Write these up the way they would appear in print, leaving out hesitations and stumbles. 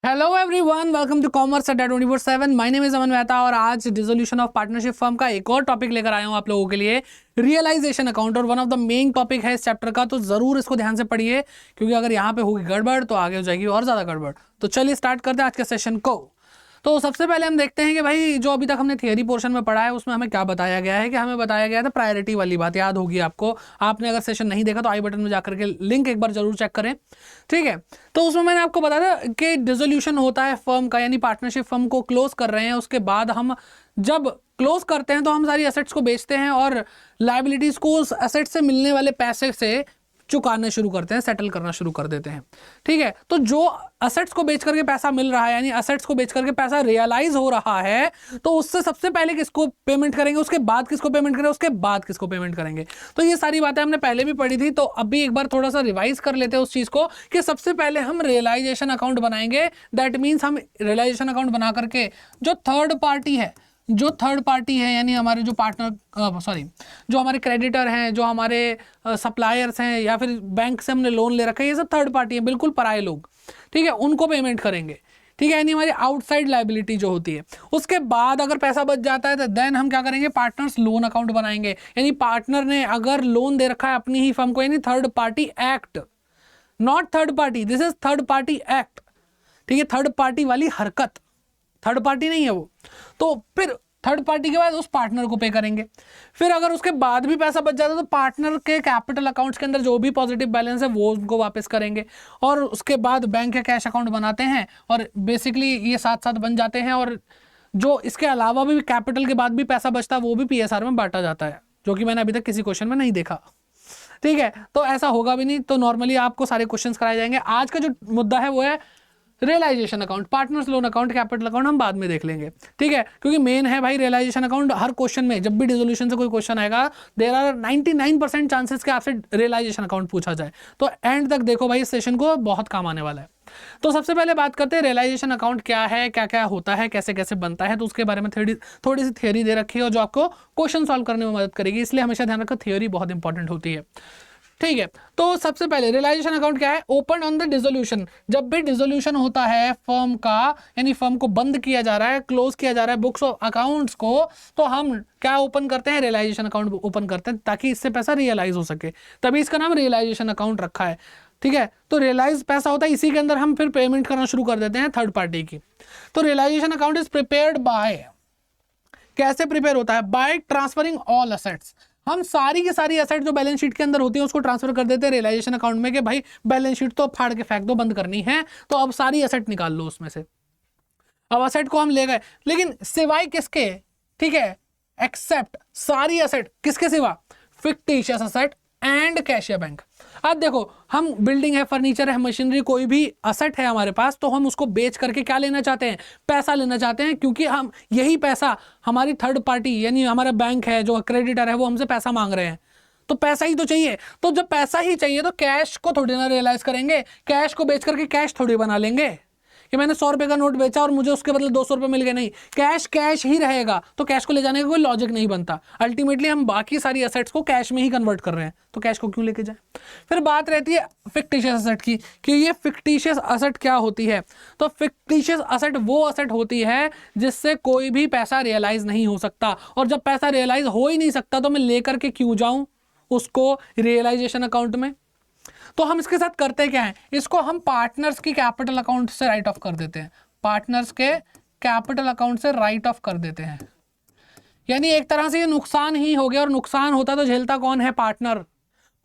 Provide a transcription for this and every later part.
Hello everyone, welcome to commerce Adda 24/7। My name is Aman Mehta और आज dissolution of partnership firm का एक और टॉपिक लेकर आया हूं आप लोगों के लिए, रियलाइजेशन अकाउंट। और one of the main topic है इस चैप्टर का, तो जरूर इसको ध्यान से पढ़िए क्योंकि अगर यहाँ पे होगी गड़बड़ तो आगे हो जाएगी और ज्यादा गड़बड़। तो चलिए स्टार्ट करते हैं आज के सेशन को। तो सबसे पहले हम देखते हैं कि भाई जो अभी तक हमने थियरी पोर्शन में पढ़ा है उसमें हमें क्या बताया गया है। कि हमें बताया गया था प्रायोरिटी वाली बात, याद होगी आपको। आपने अगर सेशन नहीं देखा तो आई बटन में जाकर के लिंक एक बार जरूर चेक करें, ठीक है। तो उसमें मैंने आपको बताया था कि डिसोल्यूशन होता है फर्म का, यानी पार्टनरशिप फर्म को क्लोज कर रहे हैं। उसके बाद हम जब क्लोज करते हैं तो हम सारी एसेट्स को बेचते हैं और लायबिलिटीज को उस एसेट से मिलने वाले पैसे से चुकाने शुरू करते हैं, सेटल करना शुरू कर देते हैं, ठीक है। तो जो असेट्स को बेच करके पैसा मिल रहा है, यानी असेट्स को बेच करके पैसा रियलाइज हो रहा है, तो उससे सबसे पहले किसको पेमेंट करेंगे, उसके बाद किसको पेमेंट करेंगे, उसके बाद किसको पेमेंट करेंगे। तो ये सारी बातें हमने पहले भी पढ़ी थी, तो अभी एक बार थोड़ा सा रिवाइज कर लेते हैं उस चीज को कि सबसे पहले हम रियलाइजेशन अकाउंट बनाएंगे। दैट मीन्स हम रियलाइजेशन अकाउंट बना करके जो थर्ड पार्टी है यानी हमारे जो पार्टनर जो हमारे क्रेडिटर हैं, जो हमारे सप्लायर्स हैं, या फिर बैंक से हमने लोन ले रखा है, ये सब थर्ड पार्टी है, बिल्कुल पराये लोग, ठीक है। उनको पेमेंट करेंगे, ठीक है, यानी हमारी आउटसाइड लायबिलिटी जो होती है। उसके बाद अगर पैसा बच जाता है तो देन हम क्या करेंगे, पार्टनर्स लोन अकाउंट बनाएंगे। यानी पार्टनर ने अगर लोन दे रखा है अपनी ही फर्म को, यानी third party act, not third party, this is third party act, ठीक है। थर्ड पार्टी वाली हरकत, थर्ड पार्टी नहीं है वो। तो फिर थर्ड पार्टी के बाद उस पार्टनर को पे करेंगे। फिर अगर उसके बाद भी पैसा बच जाता है तो पार्टनर के कैपिटल अकाउंट्स के अंदर जो भी पॉजिटिव बैलेंस है वो उनको वापस करेंगे। और उसके बाद बैंक के कैश अकाउंट बनाते हैं और बेसिकली ये साथ साथ बन जाते हैं। और जो इसके अलावा भी कैपिटल के बाद भी पैसा बचता है वो भी पीएसआर में बांटा जाता है, जो कि मैंने अभी तक किसी क्वेश्चन में नहीं देखा, ठीक है। तो ऐसा होगा भी नहीं, तो नॉर्मली आपको सारे क्वेश्चन कराए जाएंगे। आज का जो मुद्दा है वो है realization account. Partners loan account, capital account हम बाद में देख लेंगे, ठीक है, क्योंकि मेन है भाई रियलाइजेशन अकाउंट। हर क्वेश्चन में जब भी डिसोल्यूशन से कोई क्वेश्चन आएगा, देयर आर 99% चांसेस कि आपसे रियलाइजेशन अकाउंट पूछा जाए। तो एंड तक देखो भाई, इस सेशन को बहुत काम आने वाला है। तो सबसे पहले बात करते हैं रियलाइजेशन अकाउंट क्या है, क्या क्या होता है, कैसे कैसे बनता है। तो उसके बारे में थोड़ी सी थियोरी दे रखी है जो आपको क्वेश्चन सॉल्व करने में मदद करेगी, इसलिए हमेशा ध्यान रखो थियोरी बहुत इंपॉर्टेंट होती है, ठीक है। तो सबसे पहले रियलाइजेशन अकाउंट क्या है, ओपन ऑन द डिसोल्यूशन। जब भी डिसोल्यूशन होता है फर्म का, यानी फर्म को बंद किया जा रहा है, क्लोज किया जा रहा है बुक्स ऑफ अकाउंट्स को, तो हम क्या ओपन करते हैं, रियलाइजेशन अकाउंट ओपन करते हैं ताकि इससे पैसा रियलाइज हो सके। तभी इसका नाम रियलाइजेशन अकाउंट रखा है, ठीक है। तो रियलाइज पैसा होता है, इसी के अंदर हम फिर पेमेंट करना शुरू कर देते हैं थर्ड पार्टी की। तो realization account is prepared by, कैसे प्रिपेयर होता है, बाय ट्रांसफरिंग ऑल असेट्स। हम सारी की सारी एसेट जो बैलेंस शीट के अंदर होती है उसको ट्रांसफर कर देते हैं रियलाइजेशन अकाउंट में कि भाई बैलेंस शीट तो फाड़ के फेंक दो, बंद करनी है, तो अब सारी एसेट निकाल लो उसमें से। अब एसेट को हम ले गए, लेकिन सिवाय किसके, ठीक है, एक्सेप्ट सारी एसेट किसके सिवा, फिक्टिशियस एसेट एंड कैश या बैंक। अब देखो, हम बिल्डिंग है, फर्नीचर है, मशीनरी, कोई भी असेट है हमारे पास, तो हम उसको बेच करके क्या लेना चाहते हैं, पैसा लेना चाहते हैं, क्योंकि हम यही पैसा हमारी थर्ड पार्टी यानी हमारा बैंक है जो क्रेडिटर है वो हमसे पैसा मांग रहे हैं, तो पैसा ही तो चाहिए। तो जब पैसा ही चाहिए तो कैश को थोड़ी ना रियलाइज करेंगे, कैश को बेच करके कैश थोड़ी बना लेंगे कि मैंने 100 रुपए का नोट बेचा और मुझे उसके बदले 200 रुपए मिल गए, नहीं, कैश कैश ही रहेगा। तो कैश को ले जाने का कोई लॉजिक नहीं बनता। अल्टीमेटली हम बाकी सारी एसेट्स को कैश में ही कन्वर्ट कर रहे हैं, तो कैश को क्यों लेके जाए। फिर बात रहती है फिक्टिशियस एसेट की, कि ये फिक्टिशियस एसेट क्या होती है। तो फिक्टिशियस एसेट वो एसेट होती है जिससे कोई भी पैसा रियलाइज नहीं हो सकता, और जब पैसा रियलाइज हो ही नहीं सकता तो मैं लेकर के क्यों जाऊं उसको रियलाइजेशन अकाउंट में। तो हम इसके साथ करते क्या है, इसको हम पार्टनर्स की कैपिटल अकाउंट से राइट ऑफ कर देते हैं, पार्टनर्स के कैपिटल अकाउंट से राइट ऑफ कर देते हैं। यानी एक तरह से ये नुकसान ही हो गया, और नुकसान होता तो झेलता कौन है, पार्टनर।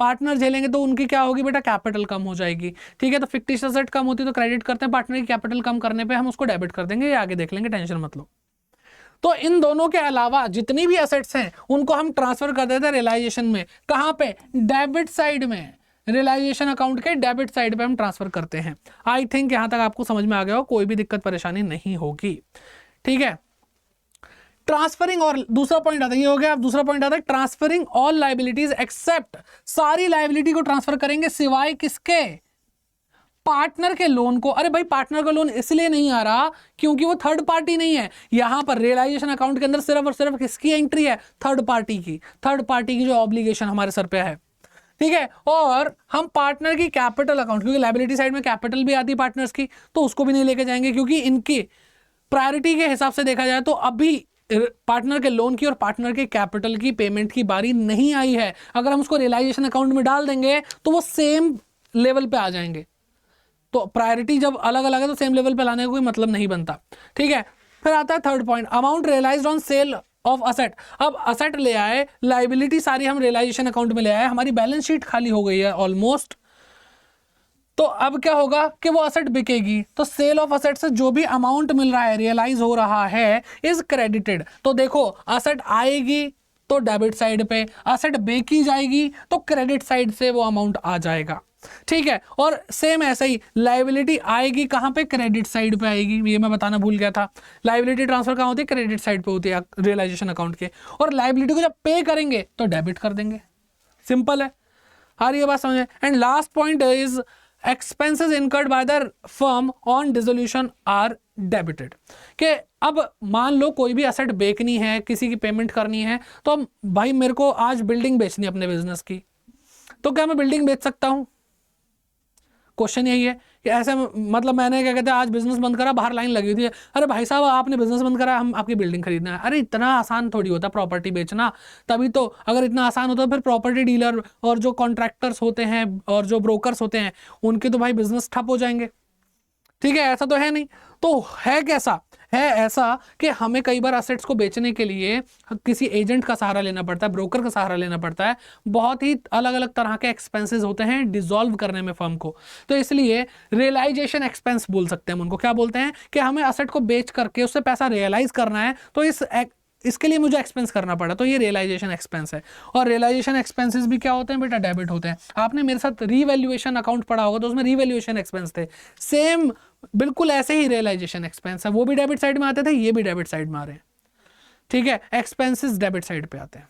पार्टनर झेलेंगे तो उनकी क्या होगी बेटा, कैपिटल कम हो जाएगी, ठीक है। तो फिक्टिशियस एसेट कम होती तो क्रेडिट करते हैं, पार्टनर की कैपिटल कम करने पे हम उसको डेबिट कर देंगे, ये आगे देख लेंगे, टेंशन मत लो। तो इन दोनों के अलावा जितनी भी एसेट्स हैं उनको हम ट्रांसफर कर देते हैं रियलाइजेशन में, कहां पे, डेबिट साइड में, रियलाइजेशन अकाउंट के डेबिट साइड पे हम ट्रांसफर करते हैं। आई थिंक यहां तक आपको समझ में आ गया हो, कोई भी दिक्कत परेशानी नहीं होगी, ठीक है। ट्रांसफरिंग, और दूसरा पॉइंट आता है, ये हो गया। अब दूसरा पॉइंट आता है ट्रांसफरिंग ऑल लायबिलिटीज एक्सेप्ट, सारी लायबिलिटी को ट्रांसफर करेंगे सिवाय किसके, पार्टनर के लोन को। अरे भाई पार्टनर का लोन इसलिए नहीं आ रहा क्योंकि वो थर्ड पार्टी नहीं है। यहां पर रियलाइजेशन अकाउंट के अंदर सिर्फ और सिर्फ किसकी एंट्री है, थर्ड पार्टी की, थर्ड पार्टी की जो ऑब्लिगेशन हमारे सर पे है, ठीक है, और हम पार्टनर की कैपिटल अकाउंट, क्योंकि लायबिलिटी साइड में कैपिटल भी आती है पार्टनर्स की, तो उसको भी नहीं लेके जाएंगे, क्योंकि इनकी प्रायोरिटी के हिसाब से देखा जाए तो अभी पार्टनर के लोन की और पार्टनर के कैपिटल की पेमेंट की बारी नहीं आई है। अगर हम उसको रियलाइजेशन अकाउंट में डाल देंगे तो वो सेम लेवल पे आ जाएंगे, तो प्रायोरिटी जब अलग अलग है तो सेम लेवल पे लाने का कोई मतलब नहीं बनता। ठीक है, फिर आता है third point, amount realized on sale of asset. अब असेट ले आए, लायबिलिटी सारी हम रियलाइजेशन अकाउंट में ले आए, हमारी बैलेंस शीट खाली हो गई है ऑलमोस्ट, तो अब क्या होगा कि वो असेट बिकेगी, तो सेल ऑफ असेट से जो भी अमाउंट मिल रहा है, रियलाइज हो रहा है, इज क्रेडिटेड। तो देखो असेट आएगी तो डेबिट साइड पे, असेट बेची जाएगी तो क्रेडिट साइड से वो अमाउंट आ जाएगा। ठीक है, और सेम ऐसे ही लायबिलिटी आएगी कहां पे, क्रेडिट साइड पे आएगी, ये मैं बताना भूल गया था। लायबिलिटी ट्रांसफर कहां होती है, क्रेडिट साइड पे होती है रियलाइजेशन अकाउंट के, और लायबिलिटी को जब पे करेंगे तो डेबिट कर देंगे, सिंपल है। हर ये बात समझे। And last point is expenses incurred by the firm on dissolution are debited. कि अब मान लो कोई भी असेट बेचनी है, किसी की पेमेंट करनी है, तो भाई मेरे को आज बिल्डिंग बेचनी है अपने बिजनेस की, तो क्या मैं बिल्डिंग बेच सकता हूं? क्वेश्चन यही है कि ऐसे मतलब मैंने क्या कहते हैं आज बिजनेस बंद करा, बाहर लाइन लगी थी, अरे भाई साहब आपने बिजनेस बंद करा, हम आपकी बिल्डिंग खरीदना है। अरे इतना आसान थोड़ी होता प्रॉपर्टी बेचना, तभी तो अगर इतना आसान होता तो फिर प्रॉपर्टी डीलर और जो कॉन्ट्रैक्टर्स होते हैं और जो ब्रोकर्स होते हैं उनके तो भाई बिजनेस ठप हो जाएंगे। ठीक है, ऐसा तो है नहीं। तो है कैसा है, ऐसा कि हमें कई बार असेट्स को बेचने के लिए किसी एजेंट का सहारा लेना पड़ता है, ब्रोकर का सहारा लेना पड़ता है, बहुत ही अलग अलग तरह के एक्सपेंसेस होते हैं डिसॉल्व करने में फर्म को। तो इसलिए रियलाइजेशन एक्सपेंस बोल सकते हैं हम उनको। क्या बोलते हैं कि हमें असेट को बेच करके उससे पैसा रियलाइज करना है, तो इसके लिए मुझे एक्सपेंस करना पड़ा, तो ये रियलाइजेशन एक्सपेंस है। और रियलाइजेशन एक्सपेंसेस भी क्या होते हैं बेटा, डेबिट होते हैं। आपने मेरे साथ रीवैल्यूएशन अकाउंट पढ़ा होगा तो उसमें रीवैल्यूएशन एक्सपेंस थे, सेम बिल्कुल ऐसे ही रियलाइजेशन एक्सपेंस है, वो भी डेबिट साइड में आते थे, ये भी डेबिट साइड में आ रहे हैं। ठीक है, एक्सपेंसेस डेबिट साइड पे आते हैं।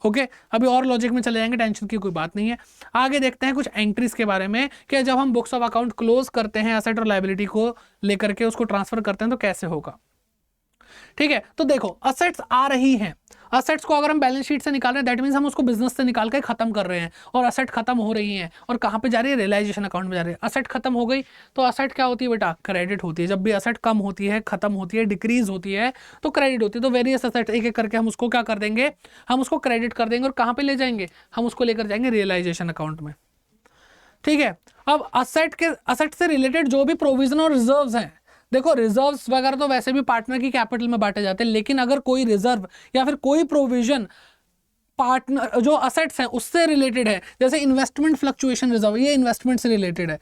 ओके, अभी और लॉजिक में चले जाएंगे, टेंशन की कोई बात नहीं है। आगे देखते हैं कुछ एंट्रीज के बारे में कि जब हम बुक्स ऑफ अकाउंट क्लोज करते हैं एसेट और लायबिलिटी को लेकर के उसको ट्रांसफर करते हैं तो कैसे होगा। ठीक है, तो देखो असेट्स आ रही हैं, असेट्स को अगर हम बैलेंस शीट से निकाल रहे हैं दैट मींस हम उसको बिजनेस से निकाल के खत्म कर रहे हैं, और असेट खत्म हो रही हैं और कहां पे जा रही है, रियलाइजेशन अकाउंट में जा रही है। असेट खत्म हो गई तो असेट क्या होती है बेटा, क्रेडिट होती है। जब भी असेट कम होती है, खत्म होती है, डिक्रीज होती है तो क्रेडिट होती है। तो वेरियस असेट एक एक करके हम उसको क्या कर देंगे, हम उसको क्रेडिट कर देंगे, और कहां पे ले जाएंगे, हम उसको लेकर जाएंगे रियलाइजेशन अकाउंट में। ठीक है, अब असेट से रिलेटेड जो भी प्रोविजन और रिजर्व्स हैं, देखो रिजर्व्स वगैरह तो वैसे भी पार्टनर की कैपिटल में बांटे जाते हैं, लेकिन अगर कोई रिजर्व या फिर कोई प्रोविजन पार्टनर जो असेट्स हैं उससे रिलेटेड है, जैसे इन्वेस्टमेंट फ्लक्चुएशन रिजर्व, ये इन्वेस्टमेंट से रिलेटेड है।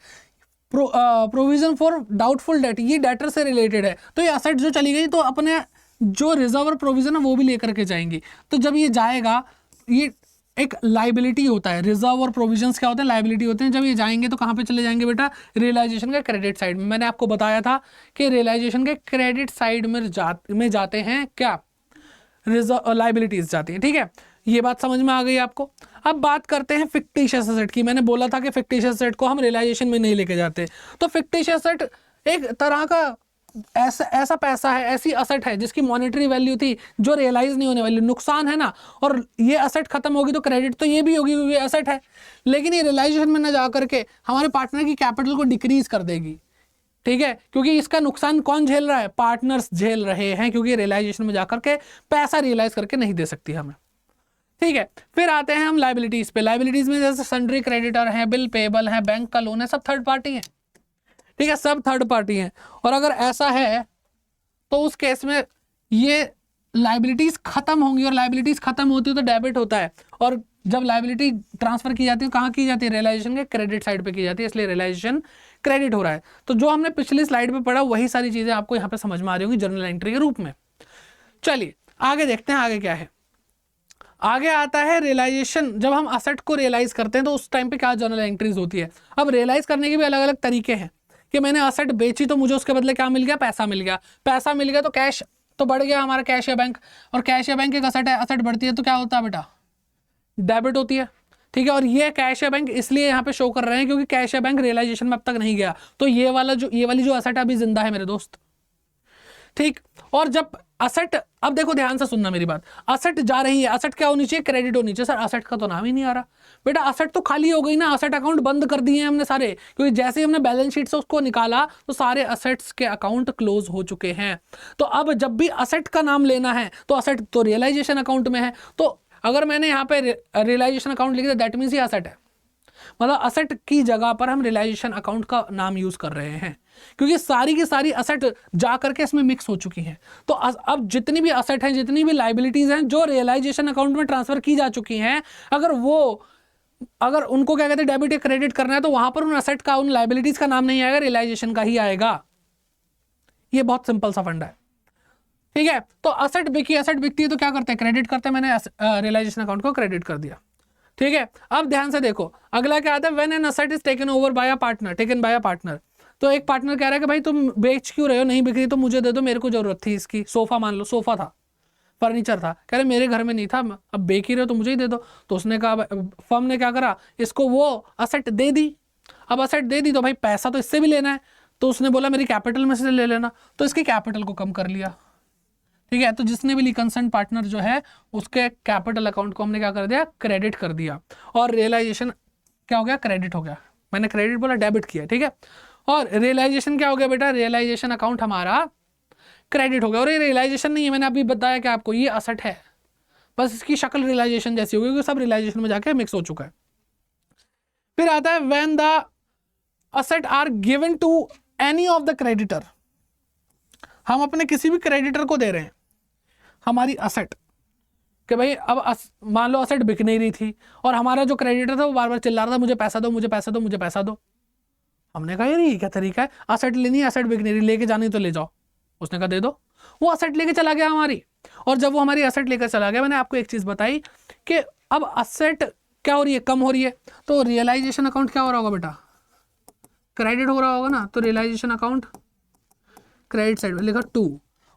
प्रोविजन फॉर डाउटफुल डेट, ये डेटर से रिलेटेड है। तो ये असेट जो चली गई तो अपने जो रिजर्व और प्रोविजन है वो भी लेकर के जाएंगी। तो जब ये जाएगा, ये एक लाइबिलिटी होता है, रिजर्व और प्रोविजंस क्या होते हैं, लाइबिलिटी होते हैं। जब ये जाएंगे तो कहाँ पे चले जाएंगे बेटा, रियलाइजेशन के क्रेडिट साइड में। मैंने आपको बताया था कि रियलाइजेशन के क्रेडिट साइड में जाते हैं क्या, रिजर्व लाइबिलिटीज जाती है। ठीक है, ये बात समझ में आ गई आपको। अब बात करते हैं फिक्टिशियस एसेट की। मैंने बोला था कि फिक्टिशियस एसेट को हम रियलाइजेशन में नहीं लेके जाते। तो फिक्टिशियस एसेट एक तरह का ऐसा पैसा है, ऐसी असेट है जिसकी मॉनेटरी वैल्यू थी जो रियलाइज नहीं होने वाली, नुकसान है ना, और ये असेट खत्म होगी तो क्रेडिट तो ये भी होगी क्योंकि असेट है, लेकिन ये रियलाइजेशन में ना जा करके हमारे पार्टनर की कैपिटल को डिक्रीज कर देगी। ठीक है, क्योंकि इसका नुकसान कौन झेल रहा है, पार्टनर्स झेल रहे हैं, क्योंकि रियलाइजेशन में जाकर के पैसा रियलाइज करके नहीं दे सकती हमें। ठीक है, फिर आते हैं हम लाइबिलिटीज पे। लाइबिलिटीज में जैसे सन्ड्री क्रेडिटर है, बिल पेबल है, बैंक का लोन है, सब थर्ड पार्टी है। ठीक है, सब थर्ड पार्टी हैं। और अगर ऐसा है तो उस केस में ये लाइबिलिटीज खत्म होंगी, और लाइबिलिटीज खत्म होती है तो डेबिट होता है। और जब लाइबिलिटी ट्रांसफर की जाती है कहाँ की जाती है, रियलाइजेशन के क्रेडिट साइड पे की जाती है, इसलिए रियलाइजेशन क्रेडिट हो रहा है। तो जो हमने पिछली स्लाइड में पढ़ा वही सारी चीजें आपको यहाँ पे समझ में आ रही होंगी जर्नल एंट्री के रूप में। चलिए आगे देखते हैं, आगे क्या है। आगे आता है रियलाइजेशन। जब हम असेट को रियलाइज करते हैं तो उस टाइम पे क्या जर्नल एंट्रीज होती है। अब रियलाइज करने के भी अलग अलग तरीके हैं कि मैंने असेट बेची तो मुझे उसके बदले क्या मिल गया, पैसा मिल गया। पैसा मिल गया तो कैश तो बढ़ गया हमारा, कैश या बैंक, और कैश या बैंक एक असेट है, असेट बढ़ती है तो क्या होता है बेटा, डेबिट होती है। ठीक है, और ये कैश या बैंक इसलिए यहाँ पे शो कर रहे हैं क्योंकि कैश या बैंक रियलाइजेशन में अब तक नहीं गया, तो ये वाली जो असेट है अभी जिंदा है मेरे दोस्त। ठीक, और जब असेट, अब देखो ध्यान से सुनना मेरी बात, असेट जा रही है, असेट क्या होनी चाहिए, क्रेडिट होनी चाहिए। सर असेट का तो नाम ही नहीं आ रहा। बेटा असेट तो खाली हो गई ना, असेट अकाउंट बंद कर दिए हैं हमने सारे, क्योंकि जैसे ही हमने बैलेंस शीट से उसको निकाला तो सारे असेट्स के अकाउंट क्लोज हो चुके हैं। तो अब जब भी असेट का नाम लेना है तो असेट तो रियलाइजेशन अकाउंट में है, तो अगर मैंने यहाँ पे रियलाइजेशन अकाउंट लिख दिया दैट मीन्स ये असेट है, मतलब असेट की जगह पर हम रियलाइजेशन अकाउंट का नाम यूज कर रहे हैं, क्योंकि सारी की सारी असेट जा करके इसमें मिक्स हो चुकी हैं। तो अब जितनी भी असेट हैं, जितनी भी लाइबिलिटीज हैं जो रियलाइजेशन अकाउंट में ट्रांसफर की जा चुकी हैं, अगर उनको क्या कहते हैं डेबिट या क्रेडिट करना है, तो वहां पर उन असेट का, उन लाइबिलिटीज का नाम नहीं आएगा, रियलाइजेशन का ही आएगा। ये बहुत सिंपल सा फंडा है, ठीक है। तो असेट बिकती है तो क्या करते हैं, क्रेडिट करते हैं। मैंने रियलाइजेशन अकाउंट को क्रेडिट कर दिया, ठीक है। अब ध्यान से देखो अगला क्या आता है, when an asset is taken over by a partner, taken by a partner. तो एक पार्टनर कह रहा है कि भाई तुम बेच क्यों रहे हो, नहीं बिक रही तो मुझे दे दो, मेरे को जरूरत थी इसकी। सोफा मान लो, सोफा था, फर्नीचर था, कह रहे मेरे घर में नहीं था, अब बेच ही रहे हो तो मुझे ही दे दो। तो उसने कहा, फर्म ने क्या करा, इसको वो असेट दे दी। अब असेट दे दी तो भाई पैसा तो इससे भी लेना है, तो उसने बोला मेरी कैपिटल में से ले लेना, तो इसकी कैपिटल को कम कर लिया, ठीक है। तो जिसने भी कंसर्न पार्टनर जो है उसके कैपिटल अकाउंट को हमने क्या कर दिया, क्रेडिट कर दिया, और रियलाइजेशन क्या हो गया, क्रेडिट हो गया। मैंने क्रेडिट बोला, डेबिट किया, ठीक है। और रियलाइजेशन क्या हो गया बेटा, रियलाइजेशन अकाउंट हमारा क्रेडिट हो गया। और ये रियलाइजेशन नहीं है, मैंने अभी बताया कि आपको ये असेट है, बस इसकी शक्ल रियलाइजेशन जैसी होगी, क्योंकि सब रियलाइजेशन में जाके मिक्स हो चुका है। फिर आता है when the asset are given to any of the creditor, हम अपने किसी भी क्रेडिटर को दे रहे हैं हमारी असेट, कि भाई अब मान लो असेट बिक नहीं रही थी और हमारा जो क्रेडिटर था वो बार बार चिल्ला रहा था मुझे पैसा दो, मुझे पैसा दो, मुझे पैसा दो। हमने कहा यार ये क्या तरीका है, असेट लेनी है, असेट बिक नहीं रही, लेके जानी तो ले जाओ। उसने कहा दे दो, वो असेट लेके चला गया हमारी। और जब वो हमारी असेट लेकर चला गया, मैंने आपको एक चीज बताई कि अब असेट क्या हो रही है, कम हो रही है, तो रियलाइजेशन अकाउंट क्या हो रहा होगा बेटा, क्रेडिट हो रहा होगा ना। तो रियलाइजेशन अकाउंट क्रेडिट साइड में लिखा 2,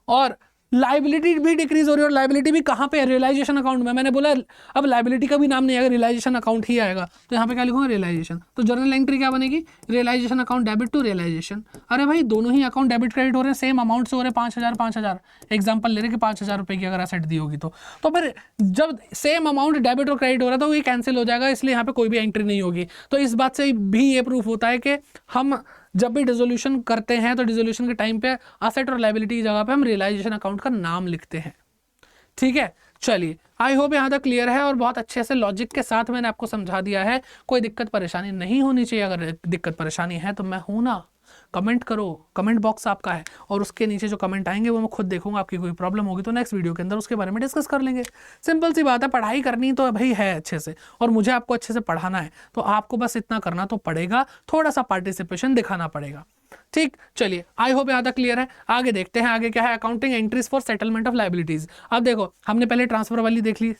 और लाइबिलिटी भी डिक्रीज हो रही है, और लाइबिलिटी भी कहाँ पे है, रियलाइजेशन अकाउंट में। मैंने बोला अब लाइबिलिटी का भी नाम नहीं आएगा, रियलाइजेशन अकाउंट ही आएगा, तो यहाँ पे क्या लिखूंगा, रियलाइजेशन। तो जर्नल एंट्री क्या बनेगी, realization account debit to realization. अरे भाई दोनों ही अकाउंट डेबिट क्रेडिट हो रहे हैं, सेम अमाउंट से हो रहे हैं, 5,000 एग्जाम्पल ले रहे कि 5,000 रुपये की अगर असेट दी होगी तो फिर जब सेम अमाउंट डेबिट और क्रेडिट हो रहा है तो ये कैंसिल हो जाएगा, इसलिए यहाँ पे कोई भी एंट्री नहीं होगी। तो इस बात से भी ये प्रूफ होता है कि हम जब भी डिसोल्यूशन करते हैं तो डिसोल्यूशन के टाइम पे असेट और लायबिलिटी की जगह पे हम रियलाइजेशन अकाउंट का नाम लिखते हैं, ठीक है। चलिए आई होप यहाँ तक क्लियर है और बहुत अच्छे से लॉजिक के साथ मैंने आपको समझा दिया है। कोई दिक्कत परेशानी नहीं होनी चाहिए, अगर दिक्कत परेशानी है तो मैं हूं ना, कमेंट करो, कमेंट बॉक्स आपका है और उसके नीचे जो कमेंट आएंगे वो मैं खुद देखूंगा। आपकी कोई प्रॉब्लम होगी तो नेक्स्ट वीडियो के अंदर उसके बारे में डिस्कस कर लेंगे। सिंपल सी बात है, पढ़ाई करनी तो भाई है अच्छे से, और मुझे आपको अच्छे से पढ़ाना है, तो आपको बस इतना करना तो पड़ेगा, थोड़ा सा पार्टिसिपेशन दिखाना पड़ेगा, ठीक। चलिए आई होप यहाँ तक क्लियर है। आगे देखते हैं, आगे क्या है, accounting entries for settlement of liabilities. अब देखो हमने पहले ट्रांसफर वाली देख ली,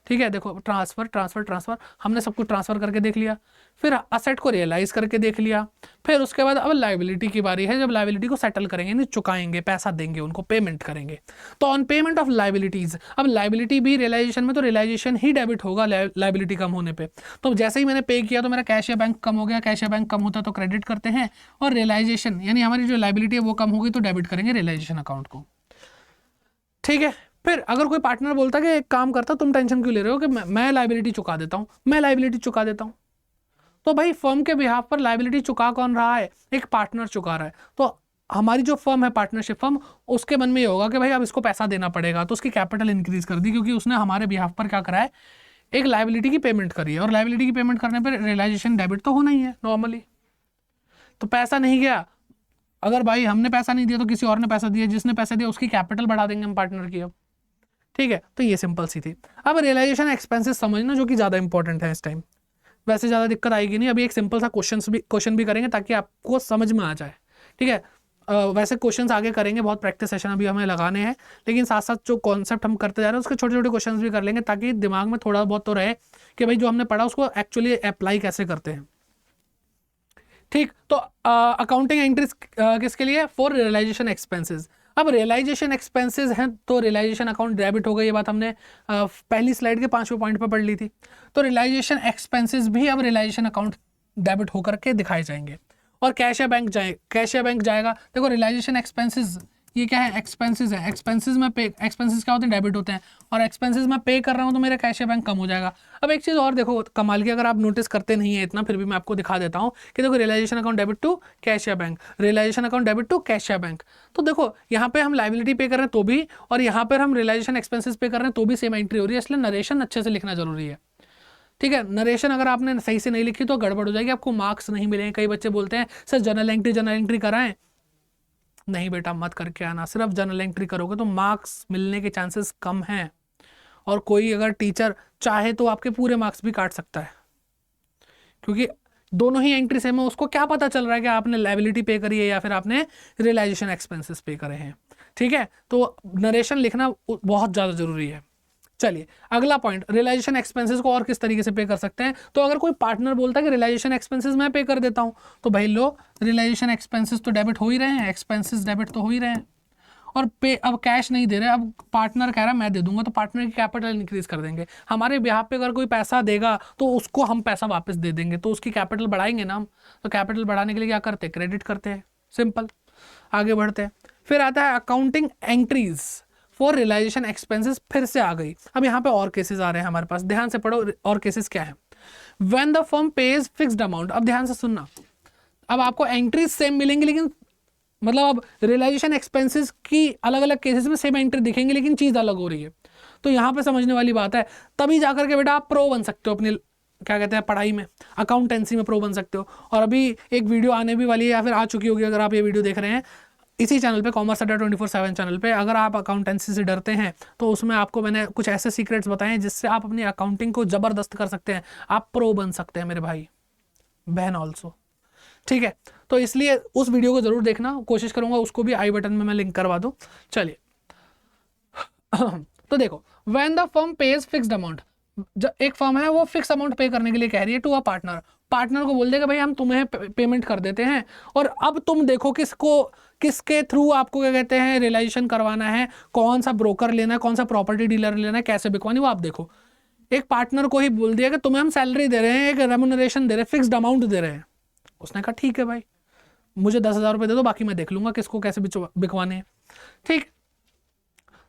ठीक है। देखो ट्रांसफर ट्रांसफर ट्रांसफर, हमने सब कुछ ट्रांसफर करके देख लिया, फिर असेट को रियलाइज करके देख लिया, फिर उसके बाद अब लायबिलिटी की बारी है। जब लायबिलिटी को सेटल करेंगे, यानी चुकाएंगे, पैसा देंगे उनको, पेमेंट करेंगे, तो ऑन पेमेंट ऑफ लायबिलिटीज, अब लायबिलिटी भी रियलाइजेशन में, तो रियलाइजेशन ही डेबिट होगा लायबिलिटी कम होने पे। तो जैसे ही मैंने पे किया तो मेरा कैश या बैंक कम हो गया, कैश या बैंक कम होता है तो क्रेडिट करते हैं, और रियलाइजेशन यानी हमारी जो लायबिलिटी है वो कम होगी तो डेबिट करेंगे रियलाइजेशन अकाउंट को, ठीक है। फिर अगर कोई पार्टनर बोलता कि एक काम करता, तुम टेंशन क्यों ले रहे हो कि मैं लायबिलिटी चुका देता हूँ, मैं लायबिलिटी चुका देता हूँ, तो भाई फर्म के बिहाफ पर लायबिलिटी चुका कौन रहा है, एक पार्टनर चुका रहा है। तो हमारी जो फर्म है, पार्टनरशिप फर्म, उसके मन में ये होगा कि भाई अब इसको पैसा देना पड़ेगा, तो उसकी कैपिटल इंक्रीज कर दी, क्योंकि उसने हमारे बिहाफ पर क्या करा है, एक लायबिलिटी की पेमेंट करी है, और लायबिलिटी की पेमेंट करने पर रियलाइजेशन डेबिट तो होना ही है नॉर्मली। तो पैसा नहीं गया, अगर भाई हमने पैसा नहीं दिया तो किसी और ने पैसा दिया, जिसने पैसा दिया उसकी कैपिटल बढ़ा देंगे हम पार्टनर की, अब ठीक है। तो ये सिंपल सी थी। अब रियलाइजेशन एक्सपेंसेस समझना, जो कि ज़्यादा इंपॉर्टेंट है इस टाइम, वैसे ज़्यादा दिक्कत आएगी नहीं। अभी एक सिंपल सा क्वेश्चन भी करेंगे ताकि आपको समझ में आ जाए, ठीक है। वैसे क्वेश्चंस आगे करेंगे, बहुत प्रैक्टिस सेशन अभी हमें लगाने हैं, लेकिन साथ साथ जो कॉन्सेप्ट हम करते जा रहे हैं उसके छोटे छोटे क्वेश्चंस भी कर लेंगे, ताकि दिमाग में थोड़ा बहुत तो रहे कि भाई जो हमने पढ़ा उसको एक्चुअली अप्लाई कैसे करते हैं, ठीक। तो अकाउंटिंग एंट्रीज किसके लिए, फॉर रियलाइजेशन एक्सपेंसेस। अब रियलाइजेशन एक्सपेंसेस हैं तो रियलाइजेशन अकाउंट डेबिट हो गई, ये बात हमने पहली स्लाइड के 5वें पॉइंट पर पढ़ ली थी। तो रियलाइजेशन एक्सपेंसेस भी अब रियलाइजेशन अकाउंट डेबिट होकर के दिखाए जाएंगे, और कैश या बैंक जाएगा। देखो रियलाइजेशन एक्सपेंसेस ये क्या है, एक्सपेंसेस है। एक्सपेंसेस में पे, एक्सपेंसेस क्या होते हैं, डेबिट होते हैं, और एक्सपेंसेस में पे कर रहा हूँ तो मेरा कैश या बैंक कम हो जाएगा। अब एक चीज़ और देखो कमाल की, अगर आप नोटिस करते नहीं है इतना, फिर भी मैं आपको दिखा देता हूँ कि देखो realisation account debit to cash या bank, realisation account debit to cash या बैंक। तो देखो यहाँ पे हम लाइबिलिटी पे कर रहे हैं तो भी, और यहाँ पर हम रियलाइजेशन एक्सपेंसेस पे कर रहे हैं तो भी सेम एंट्री हो रही है, इसलिए नरेशन अच्छे से लिखना जरूरी है। ठीक है, नरेशन अगर आपने सही से नहीं लिखी तो गड़बड़ हो जाएगी, आपको मार्क्स नहीं मिलेंगे। कई बच्चे बोलते हैं सर जनरल एंट्री कराएं, नहीं बेटा मत करके आना, सिर्फ जनरल एंट्री करोगे तो मार्क्स मिलने के चांसेस कम हैं, और कोई अगर टीचर चाहे तो आपके पूरे मार्क्स भी काट सकता है, क्योंकि दोनों ही एंट्री सेम है, उसको क्या पता चल रहा है कि आपने लायबिलिटी पे करी है या फिर आपने रियलाइजेशन एक्सपेंसेस पे करे हैं। ठीक है, तो नरेशन लिखना बहुत ज़्यादा जरूरी है। चलिए अगला पॉइंट, रियलाइजेशन एक्सपेंसेस को और किस तरीके से पे कर सकते हैं। तो अगर कोई पार्टनर बोलता है कि रियलाइजेशन एक्सपेंसेस मैं पे कर देता हूं, तो भाई लो रियलाइजेशन एक्सपेंसेस तो डेबिट हो ही रहे हैं, एक्सपेंसेस डेबिट तो हो ही रहे हैं, और पे अब कैश नहीं दे रहे, अब पार्टनर कह रहा है मैं दे दूंगा, तो पार्टनर की कैपिटल इंक्रीज कर देंगे। हमारे बिहाफ पे अगर कोई पैसा देगा तो उसको हम पैसा वापस दे देंगे, तो उसकी कैपिटल बढ़ाएंगे ना हम। तो कैपिटल बढ़ाने के लिए क्या करते हैं, क्रेडिट करते हैं, सिंपल। आगे बढ़ते हैं, फिर आता है accounting entries for realization expenses, फिर से आ गई। अब यहाँ पे और केसेस आ रहे हैं हमारे पास, ध्यान से पढ़ो और केसेस क्या है। When the firm page fixed amount, अब ध्यान से सुनना, अब आपको एंट्रीज सेम मिलेंगी, लेकिन मतलब अब रियलाइजेशन एक्सपेंसेस की अलग अलग केसेस में सेम एंट्री दिखेंगे, लेकिन चीज अलग हो रही है। तो यहाँ पे समझने वाली बात है, तभी जाकर के बेटा आप प्रो बन सकते हो अपनी क्या कहते हैं पढ़ाई में, अकाउंटेंसी में प्रो बन सकते हो। और अभी एक वीडियो आने भी वाली है या फिर आ चुकी होगी अगर आप ये वीडियो देख रहे हैं इसी चैनल पे, कॉमर्स अड्डा 24/7 चैनल पे। अगर आप अकाउंटेंसी से डरते हैं तो उसमें आपको मैंने कुछ ऐसे सीक्रेट्स बताए हैं जिससे आप अपनी अकाउंटिंग को जबरदस्त कर सकते हैं, आप प्रो बन सकते हैं मेरे भाई बहन ऑल्सो। ठीक है, तो इसलिए उस वीडियो को जरूर देखना, कोशिश करूंगा उसको भी आई बटन में मैं लिंक करवा दूं। चलिए तो देखो, when the firm page fixed amount, एक फर्म है वो फिक्स अमाउंट पे करने के लिए कह रही है टू अ पार्टनर, पार्टनर को बोल देगा भाई हम तुम्हें पेमेंट कर देते हैं, और अब तुम देखो किसके थ्रू आपको क्या कहते हैं रियलाइजेशन करवाना है, कौन सा ब्रोकर लेना है, कौन सा प्रॉपर्टी डीलर लेना है, कैसे बिकवानी, वो आप देखो। एक पार्टनर को ही बोल दिया कि तुम्हें हम सैलरी दे रहे हैं, एक रेम्यूनरेशन दे रहे हैं, फिक्स्ड अमाउंट दे रहे हैं। उसने कहा ठीक है भाई, मुझे 10,000 रुपये दे दो, बाकी मैं देख लूंगा किसको कैसे बिकवाने हैं। ठीक,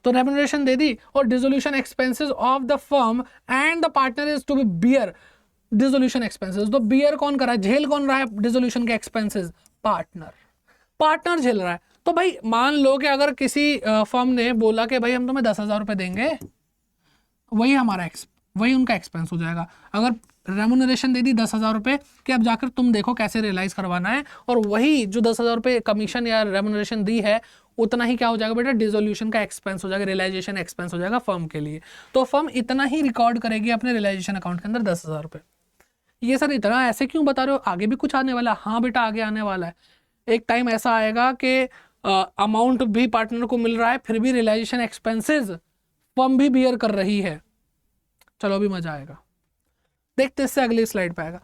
तो रेम्यूनरेशन दे दी, और dissolution expenses of the firm and the partner is to be bear dissolution expenses. तो बियर कौन कर रहा है, झेल कौन रहा है डिसोल्यूशन के एक्सपेंसेस, पार्टनर झेल रहा है। तो भाई मान लो कि अगर किसी फर्म ने बोला कि भाई हम तुम्हें 10,000 रुपये देंगे, वही उनका एक्सपेंस हो जाएगा। अगर रेम्यूनरेशन दे दी 10,000 रुपये कि अब जाकर तुम देखो कैसे रियलाइज करवाना है, और वही जो 10,000 रुपये कमीशन या रेम्यूनरेशन दी है उतना ही क्या हो जाएगा बेटा, डिसोल्यूशन का एक्सपेंस हो जाएगा, रियलाइजेशन एक्सपेंस हो जाएगा फर्म के लिए। तो फर्म इतना ही रिकॉर्ड करेगी अपने रियलाइजेशन अकाउंट के अंदर 10,000 रुपये। ये सर इतना ऐसे क्यों बता रहे हो, आगे भी कुछ आने वाला है? हाँ बेटा आगे आने वाला है। एक टाइम ऐसा आएगा कि अमाउंट भी पार्टनर को मिल रहा है, फिर भी रियलाइजेशन एक्सपेंसेस फर्म भी बियर कर रही है। चलो अभी मजा आएगा, देखते इससे अगली स्लाइड पे आएगा।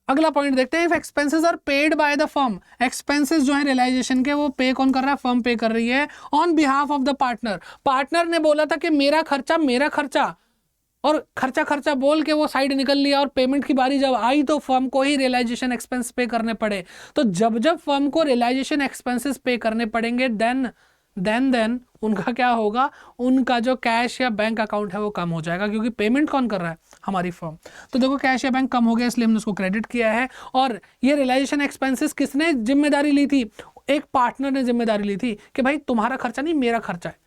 अगला पॉइंट देखते हैं, if expenses are paid by the firm, expenses जो है रियलाइजेशन के वो पे कौन कर रहा है, फर्म पे कर रही है on behalf of the partner. Partner ने बोला था कि मेरा खर्चा, और खर्चा बोल के वो साइड निकल लिया, और पेमेंट की बारी जब आई तो फर्म को ही रियलाइजेशन एक्सपेंस पे करने पड़े। तो जब फर्म को रियलाइजेशन एक्सपेंसेस पे करने पड़ेंगे देन उनका क्या होगा, उनका जो कैश या बैंक अकाउंट है वो कम हो जाएगा, क्योंकि पेमेंट कौन कर रहा है, हमारी फर्म। तो देखो कैश या बैंक कम हो गया, इसलिए हमने उसको क्रेडिट किया है। और ये रियलाइजेशन एक्सपेंसेस किसने जिम्मेदारी ली थी, एक पार्टनर ने जिम्मेदारी ली थी कि भाई तुम्हारा खर्चा नहीं मेरा खर्चा है।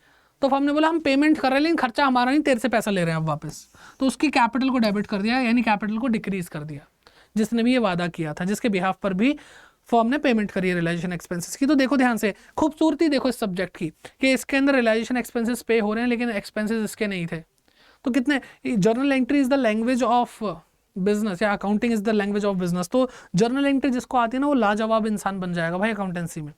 तो फर्म ने बोला हम पेमेंट कर रहे हैं लेकिन खर्चा हमारा नहीं, तेरे से पैसा ले रहे हैं अब वापस। तो उसकी कैपिटल को डेबिट कर दिया, यानी कैपिटल को डिक्रीज कर दिया, जिसने भी ये वादा किया था, जिसके बिहाफ पर भी फर्म ने पेमेंट करी है रियलाइजेशन एक्सपेंसेस की। तो देखो ध्यान से, खूबसूरती देखो इस सब्जेक्ट की कि इसके अंदर रियलाइजेशन एक्सपेंसेस पे हो रहे हैं लेकिन एक्सपेंसेस इसके नहीं थे। तो कितने, journal entry is the language of business, या accounting is the language of business. तो जर्नल एंट्री जिसको आती है ना वो लाजवाब इंसान बन जाएगा भाई अकाउंटेंसी में।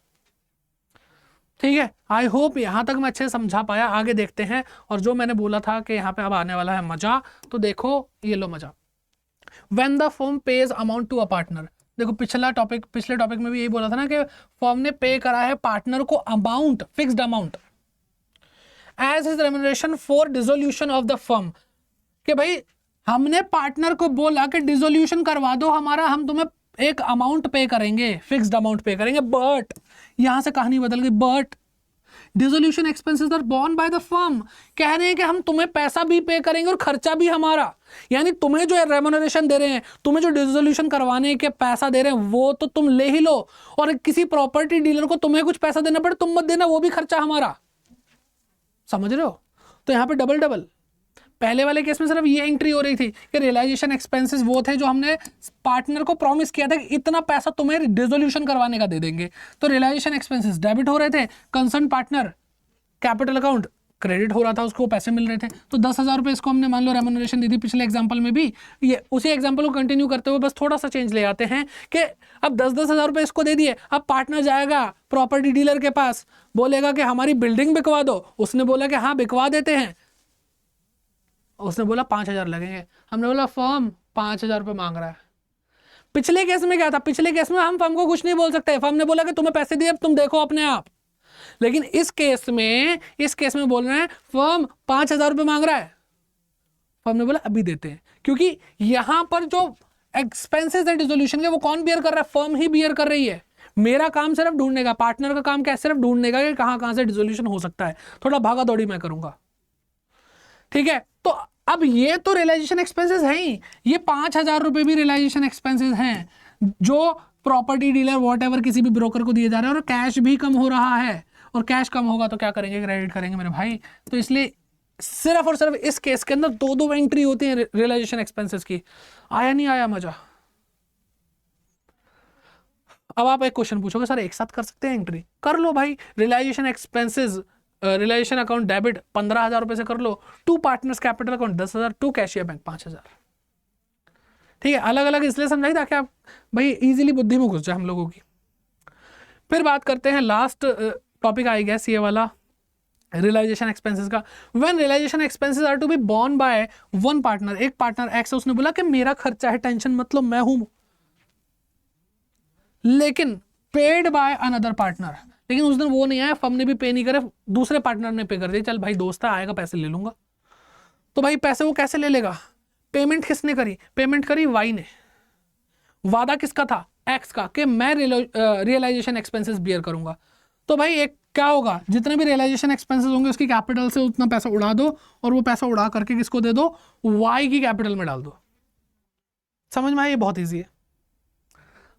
ठीक है, आई होप यहाँ तक मैं अच्छे समझा पाया। आगे देखते हैं, और जो मैंने बोला था कि यहाँ पे अब आने वाला है मजा, तो देखो ये लो मजा। When the firm pays amount to a partner, देखो पिछले टॉपिक में भी यही बोला था ना कि फर्म ने पे करा है पार्टनर को amount, fixed amount as his remuneration for dissolution of the firm, कि भाई हमने पार्टनर को बोला कि डिसोल्यूशन करवा दो हमारा, हम तुम्हें एक अमाउंट पे करेंगे, फिक्स्ड अमाउंट पे करेंगे। बट यहां से कहानी बदल गई, but dissolution expenses are borne by the firm. कह रहे हैं कि हम तुम्हें पैसा भी पे करेंगे और खर्चा भी हमारा, यानी तुम्हें जो रेम्यूनरेशन दे रहे हैं, तुम्हें जो डिसोल्यूशन करवाने के पैसा दे रहे हैं वो तो तुम ले ही लो, और किसी प्रॉपर्टी डीलर को तुम्हें कुछ पैसा देना पड़े तुम मत देना, वो भी खर्चा हमारा। समझ रहे हो? तो यहाँ पे डबल डबल। पहले वाले केस में सिर्फ ये एंट्री हो रही थी कि रियलाइजेशन एक्सपेंसेस वो थे जो हमने पार्टनर को प्रॉमिस किया था कि इतना पैसा तुम्हें डिसोल्यूशन करवाने का दे देंगे, तो रियलाइजेशन एक्सपेंसेस डेबिट हो रहे थे, concern partner capital account credit हो रहा था, उसको पैसे मिल रहे थे। तो 10,000 रुपये इसको हमने मान लो रेम्यूनरेशन दी थी पिछले एग्जांपल में भी, ये उसी एग्जांपल को कंटिन्यू करते हुए बस थोड़ा सा चेंज ले आते हैं कि अब 10,000 रुपये इसको दे दिए, अब पार्टनर जाएगा प्रॉपर्टी डीलर के पास, बोलेगा कि हमारी बिल्डिंग बिकवा दो, उसने बोला कि हाँ बिकवा देते हैं, उसने बोला 5,000 लगेंगे, हमने बोला फर्म 5,000 रुपये मांग रहा है। पिछले केस में क्या था? पिछले केस में हम फर्म को कुछ नहीं बोल सकते, फर्म ने बोला कि तुम्हें पैसे दिए अब तुम देखो अपने आप। लेकिन इस केस में बोल रहे हैं फर्म 5,000 रुपये मांग रहा है, फर्म ने बोला अभी देते हैं, क्योंकि यहां पर जो एक्सपेंसेस है डिसोल्यूशन के वो कौन बियर कर रहा है? फर्म ही बियर कर रही है। मेरा काम सिर्फ ढूंढने का, पार्टनर का काम क्या है? सिर्फ ढूंढने का कि कहां से डिसोल्यूशन हो सकता है, थोड़ा भागा दौड़ी मैं करूंगा। ठीक है, तो अब ये तो रियलाइजेशन एक्सपेंसेस हैं ही, ये 5,000 रुपये भी रियलाइजेशन एक्सपेंसेस हैं जो प्रॉपर्टी डीलर वॉटएवर किसी भी ब्रोकर को दिए जा रहे हैं, और कैश भी कम हो रहा है, और कैश कम होगा तो क्या करेंगे? क्रेडिट करेंगे मेरे भाई। तो इसलिए सिर्फ और सिर्फ इस केस के अंदर दो एंट्री होती है रियलाइजेशन एक्सपेंसेस की। आया नहीं आया मजा? अब आप एक क्वेश्चन पूछोगे सर एक साथ कर सकते हैं एंट्री? कर लो भाई, realisation expenses realisation account debit 15,000 रुपए से कर लो, to partners capital account 10,000, to cashier bank 5,000। ठीक है, अलग अलग इसलिए समझाई ताकि आप भाई इजीली बुद्धि में घुस जाए हम लोगों की। फिर बात करते हैं लास्ट टॉपिक आई गैस ये वाला रियलाइजेशन एक्सपेंसेस का। When realisation expenses are to be borne by one partner, एक पार्टनर एक्स उसने बोला कि मेरा खर्चा है, टेंशन मतलब मैं हूं, लेकिन पेड बाय अनदर पार्टनर, लेकिन उस दिन वो नहीं आया, फर्म ने भी पे नहीं करे, दूसरे पार्टनर ने पे कर दिया, चल भाई दोस्त आएगा पैसे ले लूंगा। तो भाई पैसे वो कैसे ले लेगा? पेमेंट किसने करी? पेमेंट करी वाई ने, वादा किसका था? एक्स का, कि मैं रियलाइजेशन एक्सपेंसेस बियर करूंगा। तो भाई एक क्या होगा, जितने भी रियलाइजेशन एक्सपेंसेस होंगे उसकी कैपिटल से उतना पैसा उड़ा दो, और वो पैसा उड़ा करके किसको दे दो? वाई की कैपिटल में डाल दो। समझ में आया? ये बहुत ईजी है।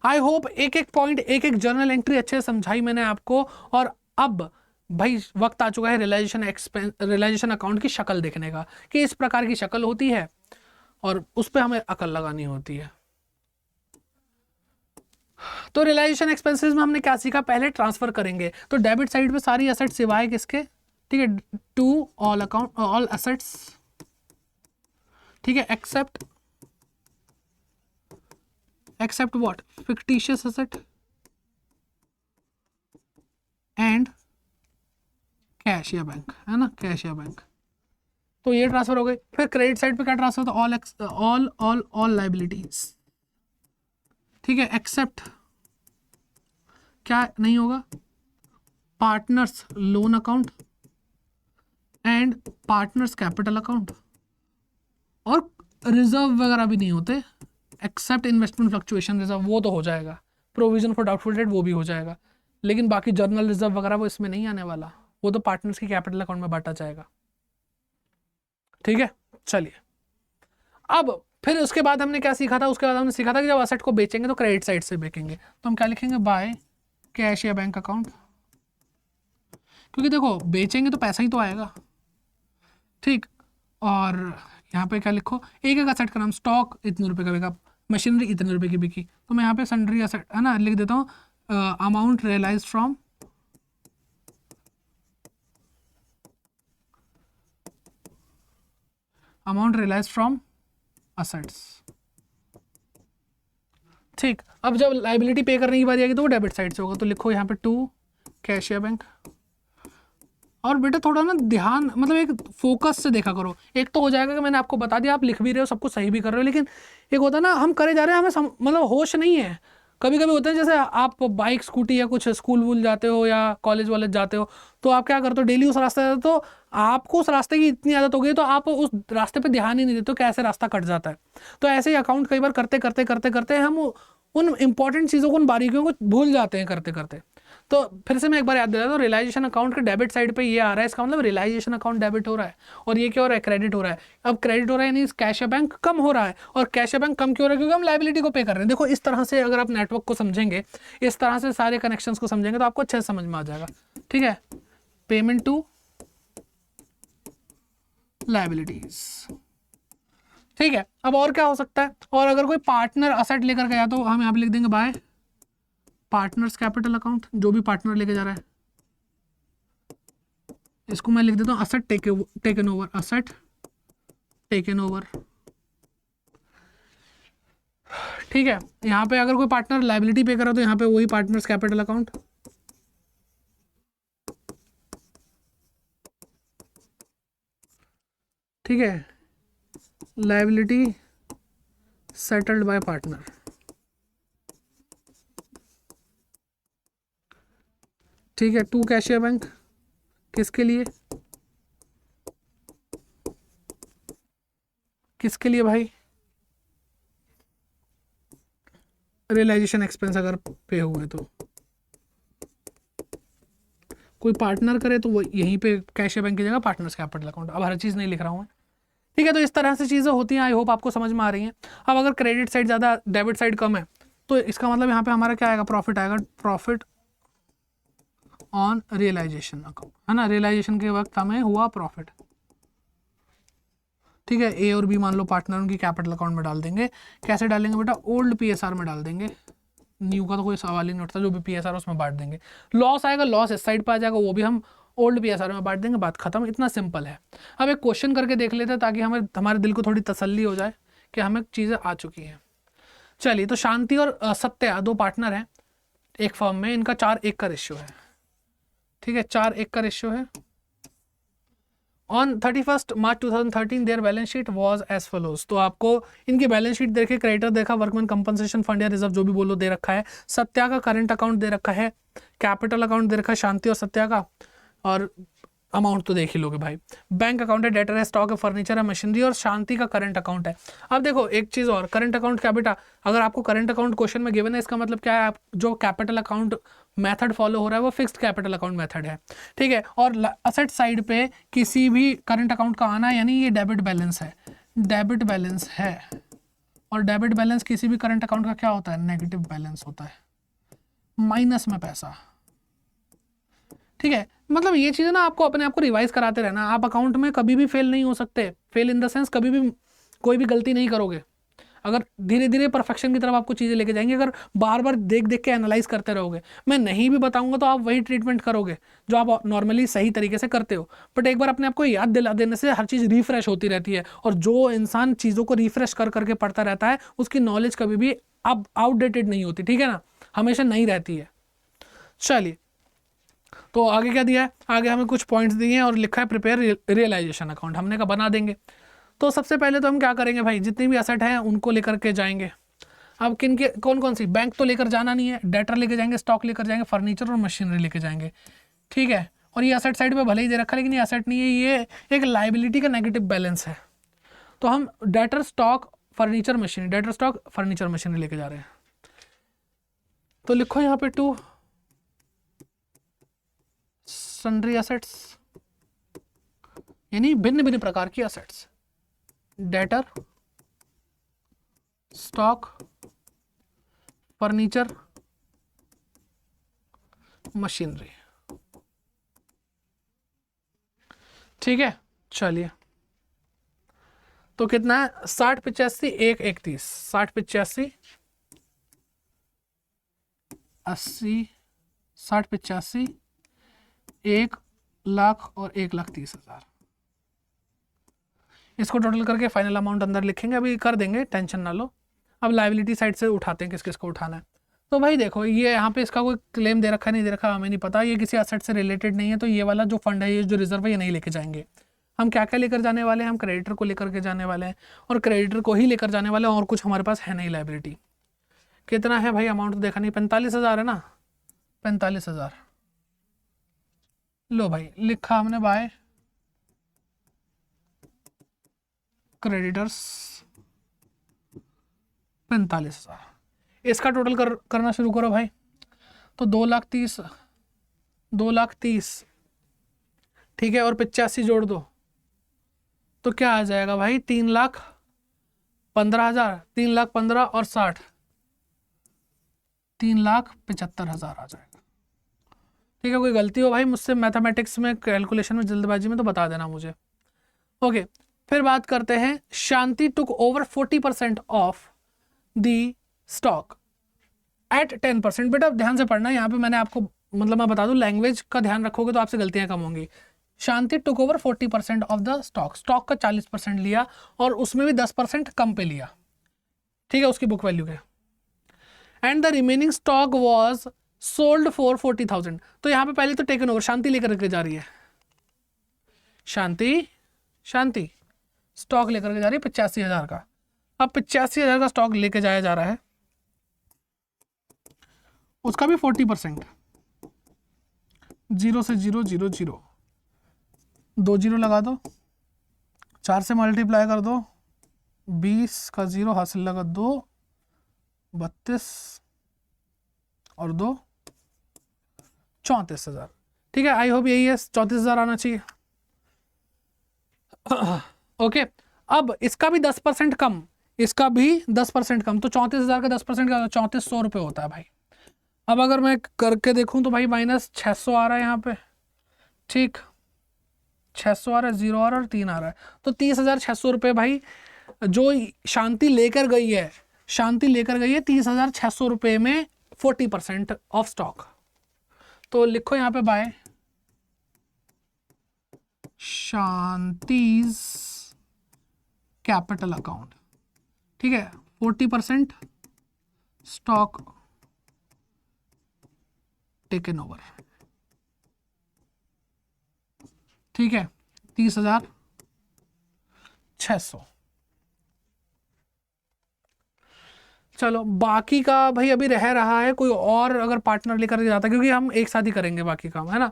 आई होप एक एक पॉइंट, एक एक जर्नल एंट्री अच्छे से समझाई मैंने आपको। और अब भाई वक्त आ चुका है रियलाइजेशन अकाउंट की शक्ल देखने का, कि इस प्रकार की शक्ल होती है और उस पर हमें अकल लगानी होती है। तो रियलाइजेशन एक्सपेंसेस में हमने क्या सीखा? पहले ट्रांसफर करेंगे, तो डेबिट साइड पे सारी एसेट सिवाय किसके? ठीक है, to all account all assets, ठीक है, except what? Fictitious asset and cash या बैंक, है ना, कैश या बैंक। तो ये ट्रांसफर हो गई। फिर क्रेडिट साइड पे क्या ट्रांसफर होता? ऑल लाइबिलिटीज, ठीक है, एक्सेप्ट क्या नहीं होगा? Partners loan account and partners capital account, और रिजर्व वगैरह भी नहीं होते, एक्सेप्ट इन्वेस्टमेंट फ्लक्चुएशन रिजर्व, वो तो हो जाएगा, प्रोविजन फॉर डाउटफुल डेट वो भी हो जाएगा, लेकिन बाकी जर्नल रिजर्व वगैरह वो इसमें नहीं आने वाला, वो तो पार्टनर्स की कैपिटल अकाउंट में बांटा जाएगा। ठीक है, चलिए अब फिर उसके बाद हमने क्या सीखा था? उसके बाद हमने सीखा था कि जब असेट को बेचेंगे तो क्रेडिट साइड से बेचेंगे, तो हम क्या लिखेंगे? बाय कैश या बैंक अकाउंट, क्योंकि देखो बेचेंगे तो पैसा ही तो आएगा। ठीक, और यहाँ पे क्या लिखो? एक एक असेट का नाम, स्टॉक इतने रुपए का बिका, मशीनरी इतने रुपए की बिकी, तो मैं यहाँ पे सन्ड्री असेट है ना लिख देता हूँ, अमाउंट रियलाइज फ्रॉम असेट्स। ठीक, अब जब लाइबिलिटी पे करने की बारी आएगी तो वो डेबिट साइड से होगा, तो लिखो यहाँ पे टू कैश या बैंक। और बेटा थोड़ा ना ध्यान, मतलब एक फोकस से देखा करो। एक तो हो जाएगा कि मैंने आपको बता दिया, आप लिख भी रहे हो, सब कुछ सही भी कर रहे हो, लेकिन एक होता है ना हम करे जा रहे हैं, हमें मतलब होश नहीं है। कभी कभी होता है जैसे आप बाइक स्कूटी या कुछ स्कूल वूल जाते हो या कॉलेज वॉलेज जाते हो, तो आप क्या करते हो? डेली उस रास्ते जाते हो, तो आपको उस रास्ते की इतनी आदत हो गई तो आप उस रास्ते पे ध्यान ही नहीं देते हो, कैसे रास्ता कट जाता है। तो ऐसे ही अकाउंट कई बार करते करते करते करते हम उन इंपॉर्टेंट चीज़ों को, उन बारीकियों को भूल जाते हैं करते करते। तो फिर से मैं एक बार याद दिलाता हूँ, रियलाइजेशन अकाउंट के डेबिट साइड पे ये आ रहा है, इसका मतलब रियलाइजेशन अकाउंट डेबिट हो रहा है और ये क्या हो रहा है, क्रेडिट हो रहा है। अब क्रेडिट हो रहा है यानी कैश या बैंक कम हो रहा है, और कैश या बैंक कम क्यों हो रहा है, क्योंकि हम लाइबिलिटी को पे कर रहे हैं। देखो इस तरह से अगर आप नेटवर्क को समझेंगे, इस तरह से सारे कनेक्शंस को समझेंगे तो आपको अच्छे से समझ में आ जाएगा। ठीक है, पेमेंट टू लाइबिलिटीज। ठीक है, अब और क्या हो सकता है, और अगर कोई पार्टनर असेट लेकर गया तो हम यहाँ पे लिख देंगे बाय पार्टनर्स कैपिटल अकाउंट, जो भी पार्टनर लेके जा रहा है। इसको मैं लिख देता हूँ asset taken over, asset taken over. ठीक है, यहाँ पे अगर कोई पार्टनर लाइबिलिटी पे करा तो यहाँ पे वही पार्टनर्स कैपिटल अकाउंट। ठीक है, लाइबिलिटी सेटल्ड बाय पार्टनर। ठीक है, टू कैशियर बैंक, किसके लिए, किसके लिए भाई, रियलाइजेशन एक्सपेंस अगर पे हुए तो। कोई पार्टनर करे तो वो यहीं पे कैशियर बैंक की जगह पार्टनर्स कैपिटल अकाउंट। अब हर चीज़ नहीं लिख रहा हूँ मैं। ठीक है, तो इस तरह से चीज़ें होती हैं, आई होप आपको समझ में आ रही हैं। अब अगर क्रेडिट साइड ज़्यादा डेबिट साइड कम है तो इसका मतलब यहाँ पे हमारा क्या आएगा, प्रॉफिट आएगा, प्रॉफिट ऑन रियलाइजेशन अकाउंट, है ना। रियलाइजेशन के वक्त हमें हुआ प्रॉफिट। ठीक है, ए और बी मान लो पार्टनर, उनकी कैपिटल अकाउंट में डाल देंगे। कैसे डालेंगे बेटा, ओल्ड पीएसआर में डाल देंगे, न्यू का तो कोई सवाल ही नहीं उठता, जो भी पीएसआर उसमें बांट देंगे। लॉस आएगा, लॉस इस साइड पर आ जाएगा, वो भी हम ओल्ड पीएसआर में बांट देंगे, बात खत्म। इतना सिंपल है। अब एक क्वेश्चन करके देख लेते हैं ताकि हमें हमारे दिल को थोड़ी तसल्ली हो जाए कि हमें चीज़ें आ चुकी हैं। चलिए, तो शांति और सत्या दो पार्टनर हैं एक फर्म में, इनका 4:1 का रेशियो है। ठीक है, 4:1 का रेशियो है। On 31 March 2013 their balance sheet was as follows. तो आपको इनकी बैलेंस शीट देखे, क्रेडिटर देखा, वर्कमैन कंपनसेशन फंड या रिजर्व जो भी बोलो दे रखा है, सत्या का करंट अकाउंट दे रखा है, कैपिटल अकाउंट दे रखा है शांति और सत्या का, और अमाउंट तो देख ही लोगे भाई। बैंक अकाउंट है, डेटर है, स्टॉक है, फर्नीचर है, मशीनरी, और शांति का करंट अकाउंट है। अब देखो एक चीज़ और, करंट अकाउंट क्या बेटा, अगर आपको करंट अकाउंट क्वेश्चन में गिवन है, इसका मतलब क्या है, आप जो कैपिटल अकाउंट मेथड फॉलो हो रहा है वो फिक्स्ड कैपिटल अकाउंट मेथड है। ठीक है, और असेट साइड पे किसी भी करंट अकाउंट का आना यानी ये डेबिट बैलेंस है, डेबिट बैलेंस है, और डेबिट बैलेंस किसी भी करंट अकाउंट का क्या होता है, नेगेटिव बैलेंस होता है, माइनस में पैसा। ठीक है, मतलब ये चीज़ ना आपको अपने आप को रिवाइज कराते रहना। आप अकाउंट में कभी भी फेल नहीं हो सकते, फेल इन द सेंस कभी भी कोई भी गलती नहीं करोगे अगर धीरे धीरे परफेक्शन की तरफ आपको चीज़ें लेके जाएंगे। अगर बार बार देख देख के एनालाइज करते रहोगे, मैं नहीं भी बताऊंगा तो आप वही ट्रीटमेंट करोगे जो आप नॉर्मली सही तरीके से करते हो। बट एक बार अपने आप को याद दिला देने से हर चीज़ रिफ्रेश होती रहती है, और जो इंसान चीज़ों को रिफ्रेश कर करके पढ़ता रहता है उसकी नॉलेज कभी भी अब आउटडेटेड नहीं होती। ठीक है ना, हमेशा नई रहती है। चलिए, तो आगे क्या दिया है, आगे हमें कुछ पॉइंट्स दिए हैं और लिखा है प्रिपेयर रियलाइजेशन अकाउंट। हमने कहा बना देंगे। तो सबसे पहले तो हम क्या करेंगे भाई, जितनी भी असेट हैं उनको लेकर के जाएंगे। अब किन के कौन कौन सी, बैंक तो लेकर जाना नहीं है, डेटर लेके जाएंगे, स्टॉक लेकर जाएंगे, फर्नीचर और मशीनरी लेके जाएंगे। ठीक है, और ये असेट साइड पे भले ही दे रखा है लेकिन ये असेट नहीं है, ये एक लाइबिलिटी का नेगेटिव बैलेंस है। तो हम debtor stock furniture machinery, debtor stock furniture machinery लेके जा रहे हैं। तो लिखो यहाँ पे टू सन्ड्री असेट्स, यानी भिन्न भिन्न प्रकार की assets, debtor stock furniture machinery. ठीक है, चलिए, तो कितना है, 60 85 1 31, 60 85 80 60 85 1,00,000 और 1,30,000। इसको टोटल करके फाइनल अमाउंट अंदर लिखेंगे, अभी कर देंगे, टेंशन ना लो। अब लाइबिलिटी साइड से उठाते हैं किस किस को उठाना है। तो भाई देखो, ये यहाँ पे इसका कोई क्लेम दे रखा है नहीं दे रखा हमें नहीं पता, ये किसी असेट से रिलेटेड नहीं है, तो ये वाला जो फंड है, ये जो रिजर्व है, ये नहीं लेके जाएंगे। हम क्या क्या लेकर जाने वाले हैं, हम क्रेडिटर को लेकर के जाने वाले हैं, और क्रेडिटर को ही लेकर जाने वाले हैं, और कुछ हमारे पास है नहीं लाइबिलिटी। कितना है भाई, अमाउंट तो देखा नहीं, 45,000 है ना, 45,000। लो भाई, लिखा हमने बाय क्रेडिटर्स 45,000। इसका टोटल करना शुरू करो भाई। तो 2,30,000, 2,30,000, ठीक है, और 85 जोड़ दो तो क्या आ जाएगा भाई, 3,15,000, 3,15,000 और 60, 3,75,000 आ जाएगा। ठीक है, कोई गलती हो भाई मुझसे मैथमेटिक्स में, कैलकुलेशन में, जल्दबाजी में, तो बता देना मुझे। ओके, फिर बात करते हैं, Shanti took over 40% of the stock at 10%। बेटा ध्यान से पढ़ना, यहाँ पे मैंने आपको, मतलब मैं बता दूं, लैंग्वेज का ध्यान रखोगे तो आपसे गलतियां कम होंगी। Shanti took over 40% of the stock, stock का 40% लिया और उसमें भी 10% कम पे लिया, ठीक है, उसकी बुक वैल्यू के। And the remaining stock was sold for 40,000। तो यहाँ पे पहले तो टेकन ओवर, शांति लेकर के जा रही है, शांति स्टॉक लेकर के जा रही है 85,000 का। अब 85,000 का स्टॉक लेके जाया जा रहा है, उसका भी 40%, 0 से 0, 0, 0, 2 जीरो लगा दो, 4 से मल्टीप्लाई कर दो, 20 का 0 हासिल लगा 2, 32 और 2, 34,000। ठीक है, आई होप यही है, 34,000 आना चाहिए। ओके, अब इसका भी 10% कम, इसका भी 10% कम, तो 34,000 का 10% का 3400 रुपये होता है भाई। अब अगर मैं करके देखूं तो भाई -600 आ रहा है यहाँ पे, ठीक, 600 आ रहा है, 0 आ रहा है और 3 आ रहा है, तो 30,600 रुपये भाई जो शांति लेकर गई है, शांति लेकर गई है 30,600 रुपये में 40% ऑफ स्टॉक। तो लिखो यहाँ पे बाय शांतिज कैपिटल अकाउंट, ठीक है, 40% स्टॉक टेकन ओवर, ठीक है, 30,600। चलो बाकी का भाई अभी रह रहा है, कोई और अगर पार्टनर लेकर जाता, क्योंकि हम एक साथ ही करेंगे बाकी काम, है ना।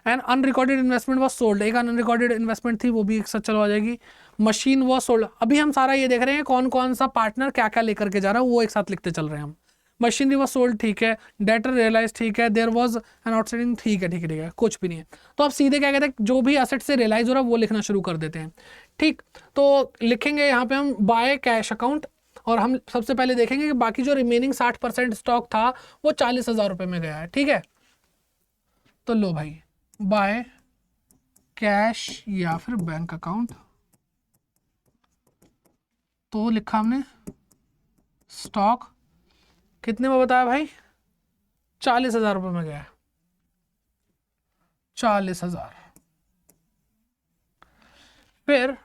And unrecorded investment was sold, एक अनरिकॉर्डेड इन्वेस्टमेंट थी, वो भी एक साथ चलो आ जाएगी। मशीन वॉज सोल्ड, अभी हम सारा ये देख रहे हैं कौन कौन सा पार्टनर क्या क्या लेकर के जा रहा है, वो एक साथ लिखते चल रहे हैं हम। मशीनरी वॉज सोल्ड, ठीक है, डेटर रियलाइज, ठीक है, देयर वॉज एन आउटस्टैंडिंग, ठीक है, ठीक है, ठीक है, कुछ भी नहीं है। तो आप सीधे क्या कहते हैं, जो भी एसेट से रियलाइज हो रहा है वो लिखना शुरू कर देते हैं। ठीक, तो लिखेंगे यहाँ पे हम बाय कैश अकाउंट, और हम सबसे पहले देखेंगे कि बाकी जो रिमेनिंग 60% स्टॉक था वो 40,000 रुपये में गया है, ठीक है। तो लो भाई, बाय कैश या फिर बैंक अकाउंट, तो लिखा हमने स्टॉक कितने में बताया भाई, 40,000 रुपये में गया है, 40,000। फिर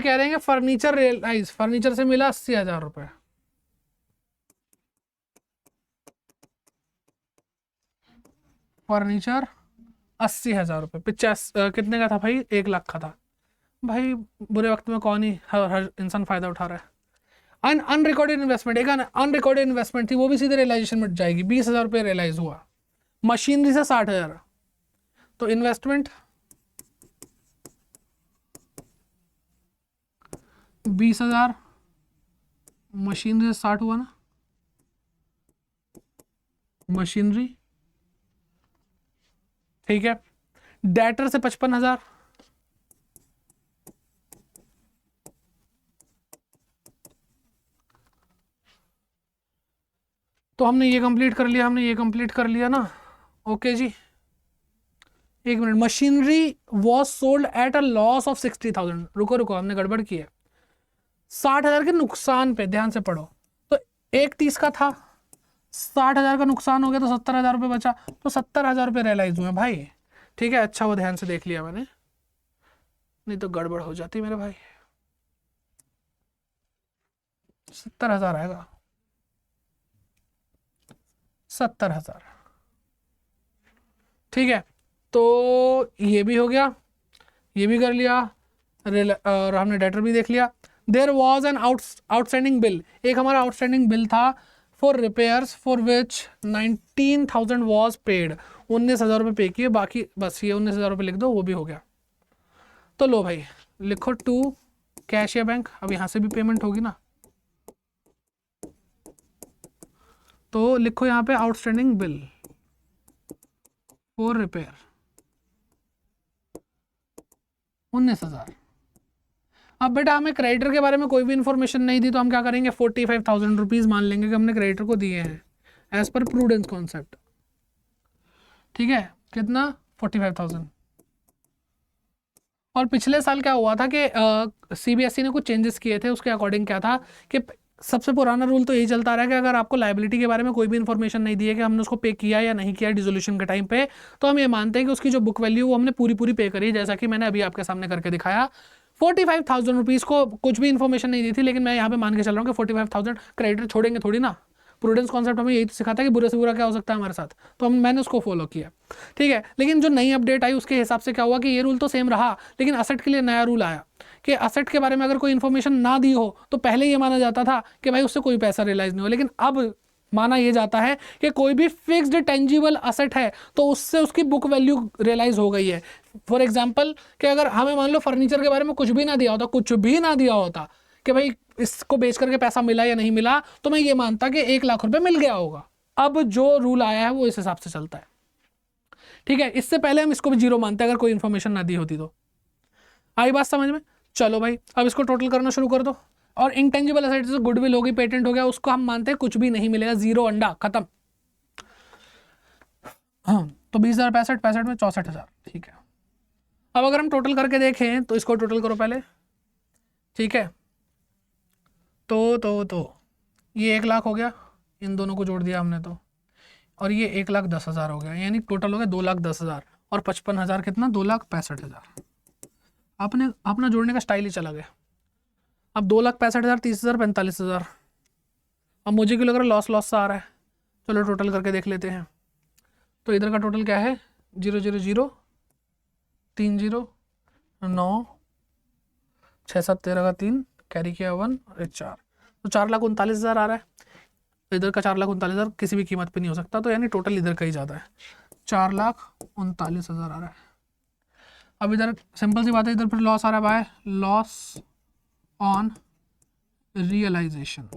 कह रहे हैं फर्नीचर रियलाइज, फर्नीचर से मिला 80,000 रुपये, फर्नीचर 80,000 रुपये, 50 कितने का था भाई, 1 लाख का था भाई। बुरे वक्त में कौन ही हर इंसान फायदा उठा रहा है। अनरिकॉर्डेड इन्वेस्टमेंट, एक अनरिकॉर्डेड इन्वेस्टमेंट थी, वो भी सीधे रियलाइजेशन में जाएगी, 20,000 रुपये रियलाइज हुआ, मशीनरी से 60,000, तो इन्वेस्टमेंट 20,000, मशीनरी से 60 हुआ ना, मशीनरी, ठीक है, डेटर से 55,000, तो हमने ये कंप्लीट कर लिया, हमने ये कंप्लीट कर लिया ना। ओके जी, एक minute, machinery was sold at a loss of 60,000, रुको रुको, हमने गड़बड़ की है, 60,000 के नुकसान पे ध्यान से पढ़ो। तो 1,30 का था, 60,000 का नुकसान हो गया तो 70,000 रुपये बचा, तो 70,000 रुपये रियलाइज हुए भाई, ठीक है। अच्छा वो ध्यान से देख लिया मैंने, नहीं तो गड़बड़ हो जाती मेरे भाई। 70,000 आएगा, 70,000, ठीक है। तो ये भी हो गया, ये भी कर लिया, और हमने डेटर भी देख लिया। There was an outstanding bill, एक हमारा आउटस्टैंडिंग बिल था for repairs for which 19,000 was paid, 19,000 रुपये पे किए, बाकी बस ये 19,000 रुपये लिख दो, वो भी हो गया। तो लो भाई लिखो टू कैश या बैंक, अब यहाँ से भी पेमेंट होगी ना, तो लिखो यहाँ पे आउटस्टैंडिंग बिल फॉर रिपेयर 19,000। अब बेटा हमें क्रेडिटर के बारे में कोई भी इन्फॉर्मेशन नहीं दी, तो हम क्या करेंगे, 45,000 रुपीज़ मान लेंगे कि हमने क्रेडिटर को दिए हैं एज पर प्रूडेंस कॉन्सेप्ट। ठीक है, कितना, 45,000। और पिछले साल क्या हुआ था कि सीबीएसई ने कुछ चेंजेस किए थे, उसके अकॉर्डिंग क्या था कि सबसे पुराना रूल तो यही चलता रहा है कि अगर आपको लाइबिलिटी के बारे में कोई भी इन्फॉर्मेशन नहीं दी है कि हमने उसको पे किया या नहीं किया डिसोल्यूशन के टाइम पे, तो हम ये मानते हैं कि उसकी जो बुक वैल्यू वो हमने पूरी पूरी पे करी, जैसा कि मैंने अभी आपके सामने करके दिखाया। 45,000 रुपीज़ को कुछ भी इन्फॉर्मेशन नहीं दी थी, लेकिन मैं यहाँ पे मान के चल रहा हूँ कि 45,000 क्रेडिटर छोड़ेंगे थोड़ी ना। प्रूडेंस कॉन्सेप्ट हमें यही तो सिखाता है कि बुरे से बुरा क्या हो सकता है हमारे साथ, तो मैंने उसको फॉलो किया। ठीक है, लेकिन जो नई अपडेट आई उसके हिसाब से क्या हुआ कि ये रूल तो सेम रहा, लेकिन असेट के लिए नया रूल आया कि असेट के बारे में अगर कोई इन्फॉर्मेशन ना दी हो तो पहले ये माना जाता था कि भाई उससे कोई पैसा रियलाइज नहीं हो, लेकिन अब माना यह जाता है कि कोई भी फिक्स्ड टेंजिबल असेट है तो उससे उसकी बुक वैल्यू रियलाइज हो गई है। फॉर एग्जांपल कि अगर हमें मान लो फर्नीचर के बारे में कुछ भी ना दिया होता, कुछ भी ना दिया होता कि भाई इसको बेच करके पैसा मिला या नहीं मिला, तो मैं ये मानता कि 1,00,000 रुपए मिल गया होगा। अब जो रूल आया है वो इस हिसाब से चलता है। ठीक है, इससे पहले हम इसको भी जीरो मानते हैं अगर कोई इन्फॉर्मेशन ना दी होती तो। आई बात समझ में? चलो भाई, अब इसको टोटल करना शुरू कर दो। और इंटेंजिबल एसेट्स जैसे गुडविल हो गई, पेटेंट हो गया, उसको हम मानते हैं कुछ भी नहीं मिलेगा, जीरो, अंडा खत्म। हाँ, तो 20,000 65 65 में 64,000। ठीक है, अब अगर हम टोटल करके देखें तो इसको टोटल करो पहले। ठीक है, तो ये 1,00,000 हो गया, इन दोनों को जोड़ दिया हमने तो, और ये 1,10,000 हो गया, यानी टोटल हो गया 2,10,000 और 55,000 कितना, 2,65,000। आपने अपना जोड़ने का स्टाइल ही चला गया। अब 2,65,000, 30,000, 45,000। अब मुझे क्यों लग रहा है लॉस लॉस सा आ रहा है, चलो टोटल करके देख लेते हैं। तो इधर का टोटल क्या है, 0 0 0 3 0 9 6 7 13 का 3 कैरी किया 1 और 4, तो 4,39,000 आ रहा है। इधर का 4,39,000 किसी भी कीमत पे नहीं हो सकता, तो यानी टोटल इधर का ही ज़्यादा है, 4,39,000 आ रहा है। अब इधर सिंपल सी बात है, इधर फिर लॉस आ रहा है by loss on realisation,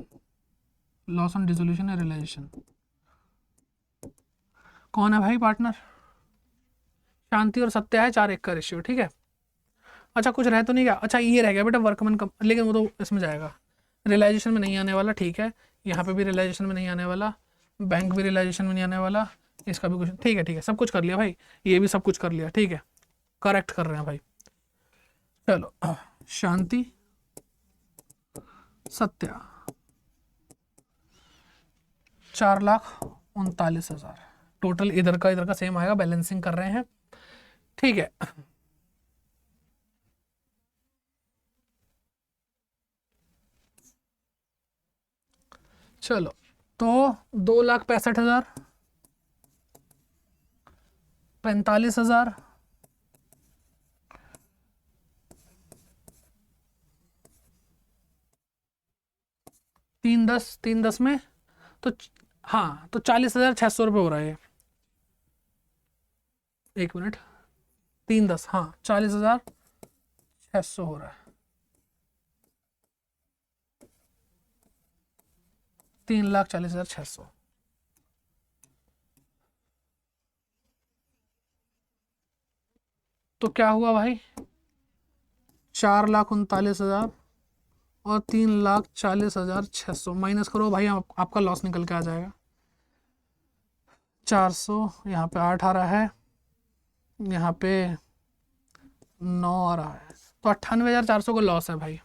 loss on dissolution या रियलाइजेशन। कौन है भाई पार्टनर, शांति और सत्या है, 4:1 का रेशियो। ठीक है, अच्छा कुछ रह तो नहीं गया, अच्छा ये रह गया बेटा वर्कमैन कम, लेकिन वो तो इसमें जाएगा, रियलाइजेशन में नहीं आने वाला। ठीक है, यहाँ पे भी रियलाइजेशन में नहीं आने वाला, बैंक भी रियलाइजेशन में नहीं आने वाला, इसका भी कुछ। ठीक है, सब कुछ कर लिया भाई, ये भी सब कुछ कर लिया। ठीक है, करेक्ट कर रहे हैं भाई। चलो, शांति सत्या 4,39,000 टोटल, इधर का सेम आएगा, बैलेंसिंग कर रहे हैं। ठीक है, चलो, तो 2,65,000, 45,000, तीन दस में तो हाँ, तो 40,600 रुपये हो रहा है। एक मिनट, 3 10, हाँ 40,600 हो रहा है, 3,40,600। तो क्या हुआ भाई, 4,39,000 और 3,40,600 माइनस करो भाई, आपका लॉस निकल के आ जाएगा 400, यहाँ पे 8 आ रहा है, यहाँ पे 9 आ रहा है, तो 98,400 का लॉस है भाई,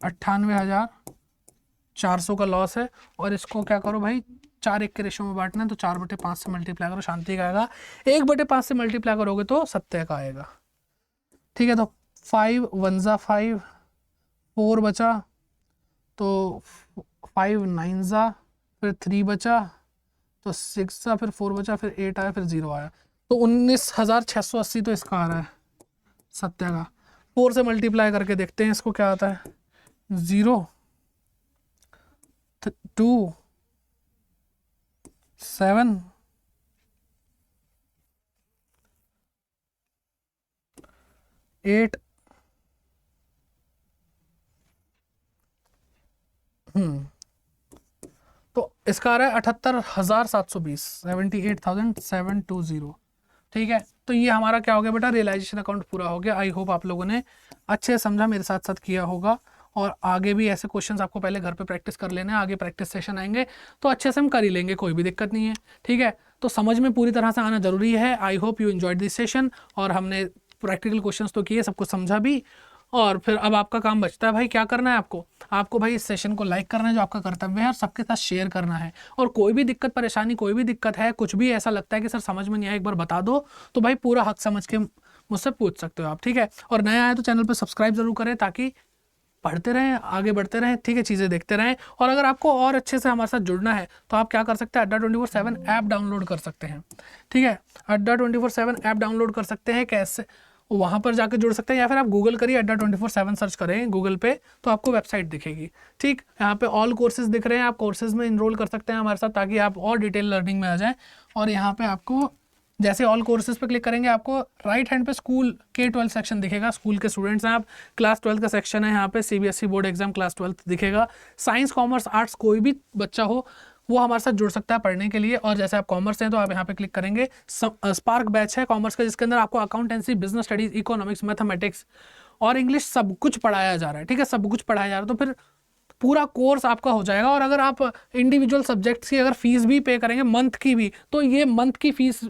98,400 का लॉस है। और इसको क्या करो भाई, 4:1 के रेशो में बांटना है, तो 4/5 से मल्टीप्लाई करो, शांति का आएगा। 1/5 से मल्टीप्लाई करोगे तो सत्य का आएगा। ठीक है, तो 5 1 ज़ा 5, 4 बचा, तो 5 9 ज़ा, फिर 3 बचा, तो 6 ज़ा, फिर 4 बचा, फिर 8 आया, फिर 0 आया, तो 19,680 तो इसका आ रहा है सत्या का। 4 से मल्टीप्लाई करके देखते हैं इसको क्या आता है, 0 2 7 8 तो इसका आ रहा है 78,720, 78,720। ठीक है, तो ये हमारा क्या हो गया बेटा, रियलाइजेशन अकाउंट पूरा हो गया। आई होप आप लोगों ने अच्छे से समझा, मेरे साथ साथ किया होगा। और आगे भी ऐसे क्वेश्चंस आपको पहले घर पे प्रैक्टिस कर लेना है, आगे प्रैक्टिस सेशन आएंगे तो अच्छे से हम कर ही लेंगे, कोई भी दिक्कत नहीं है। ठीक है, तो समझ में पूरी तरह से आना जरूरी है। I hope you enjoyed this session, और हमने प्रैक्टिकल क्वेश्चंस तो किए, सब कुछ समझा भी। और फिर अब आपका काम बचता है भाई, क्या करना है आपको भाई इस सेशन को लाइक करना है, जो आपका कर्तव्य है, और सबके साथ शेयर करना है। और कोई भी दिक्कत परेशानी, कोई भी दिक्कत है, कुछ भी ऐसा लगता है कि सर समझ में नहीं आया, एक बार बता दो, तो भाई पूरा हक समझ के मुझसे पूछ सकते हो आप। ठीक है, और नया आए तो चैनल पर सब्सक्राइब जरूर करें, ताकि पढ़ते रहें, आगे बढ़ते रहें। ठीक है, चीज़ें देखते रहें। और अगर आपको और अच्छे से हमारे साथ जुड़ना है तो आप क्या कर सकते हैं, अड्डा 24/7 ऐप डाउनलोड कर सकते हैं। ठीक है, अड्डा 24/7 ऐप डाउनलोड कर सकते हैं। कैसे, वहाँ पर जाकर जुड़ सकते हैं, या फिर आप गूगल करिए, अड्डा 24/7 सर्च करें गूगल पे, तो आपको वेबसाइट दिखेगी। ठीक, यहाँ पे ऑल कोर्सेज दिख रहे हैं, आप कोर्सेज में इनरोल कर सकते हैं हमारे साथ, ताकि आप और डिटेल लर्निंग में आ जाएँ। और यहाँ पे आपको जैसे ऑल कोर्सेज पे क्लिक करेंगे, आपको राइट हैंड पे स्कूल K-12 सेक्शन दिखेगा, स्कूल के स्टूडेंट्स हैं आप, क्लास 12 का सेक्शन है, यहाँ पे CBSE बोर्ड एग्जाम क्लास 12 दिखेगा। साइंस, कॉमर्स, आर्ट्स कोई भी बच्चा हो वो हमारे साथ जुड़ सकता है पढ़ने के लिए। और जैसे आप कॉमर्स हैं तो आप यहाँ पे क्लिक करेंगे, स्पार्क बैच है कॉमर्स का, जिसके अंदर आपको accountancy, business studies, economics, mathematics और इंग्लिश सब कुछ पढ़ाया जा रहा है। ठीक है, सब कुछ पढ़ाया जा रहा है, तो फिर पूरा कोर्स आपका हो जाएगा। और अगर आप इंडिविजुअल सब्जेक्ट्स की अगर फीस भी पे करेंगे, मंथ की भी, तो ये मंथ की फीस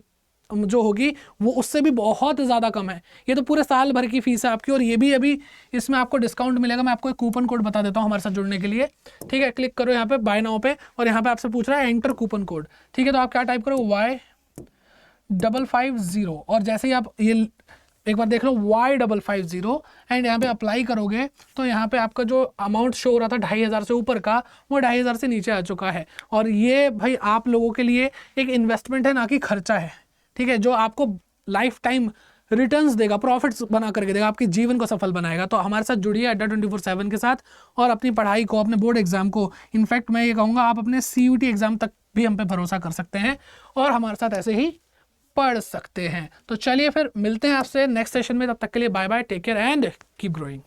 जो होगी वो उससे भी बहुत ज़्यादा कम है। ये तो पूरे साल भर की फीस है आपकी, और ये भी अभी इसमें आपको डिस्काउंट मिलेगा। मैं आपको एक कूपन कोड बता देता हूँ हमारे साथ जुड़ने के लिए। ठीक है, क्लिक करो यहाँ पे बाय नाउ पे, और यहाँ पे आपसे पूछ रहा है एंटर कूपन कोड। ठीक है, तो आप क्या टाइप करो, Y550, और जैसे ही आप ये एक बार देख लो Y550 एंड यहाँ पे अप्लाई करोगे, तो यहाँ पे आपका जो अमाउंट शो हो रहा था 2,500 से ऊपर का, वो 2,500 से नीचे आ चुका है। और ये भाई आप लोगों के लिए एक इन्वेस्टमेंट है, ना कि खर्चा है। ठीक है, जो आपको लाइफ टाइम रिटर्न्स देगा, प्रॉफिट्स बना करके देगा, आपके जीवन को सफल बनाएगा। तो हमारे साथ जुड़िए अड्डा 24/7 के साथ, और अपनी पढ़ाई को, अपने बोर्ड एग्जाम को, इनफैक्ट मैं ये कहूँगा आप अपने CUET एग्जाम तक भी हम पे भरोसा कर सकते हैं, और हमारे साथ ऐसे ही पढ़ सकते हैं। तो चलिए फिर मिलते हैं आपसे नेक्स्ट सेशन में, तब तक के लिए bye bye, take care and keep growing.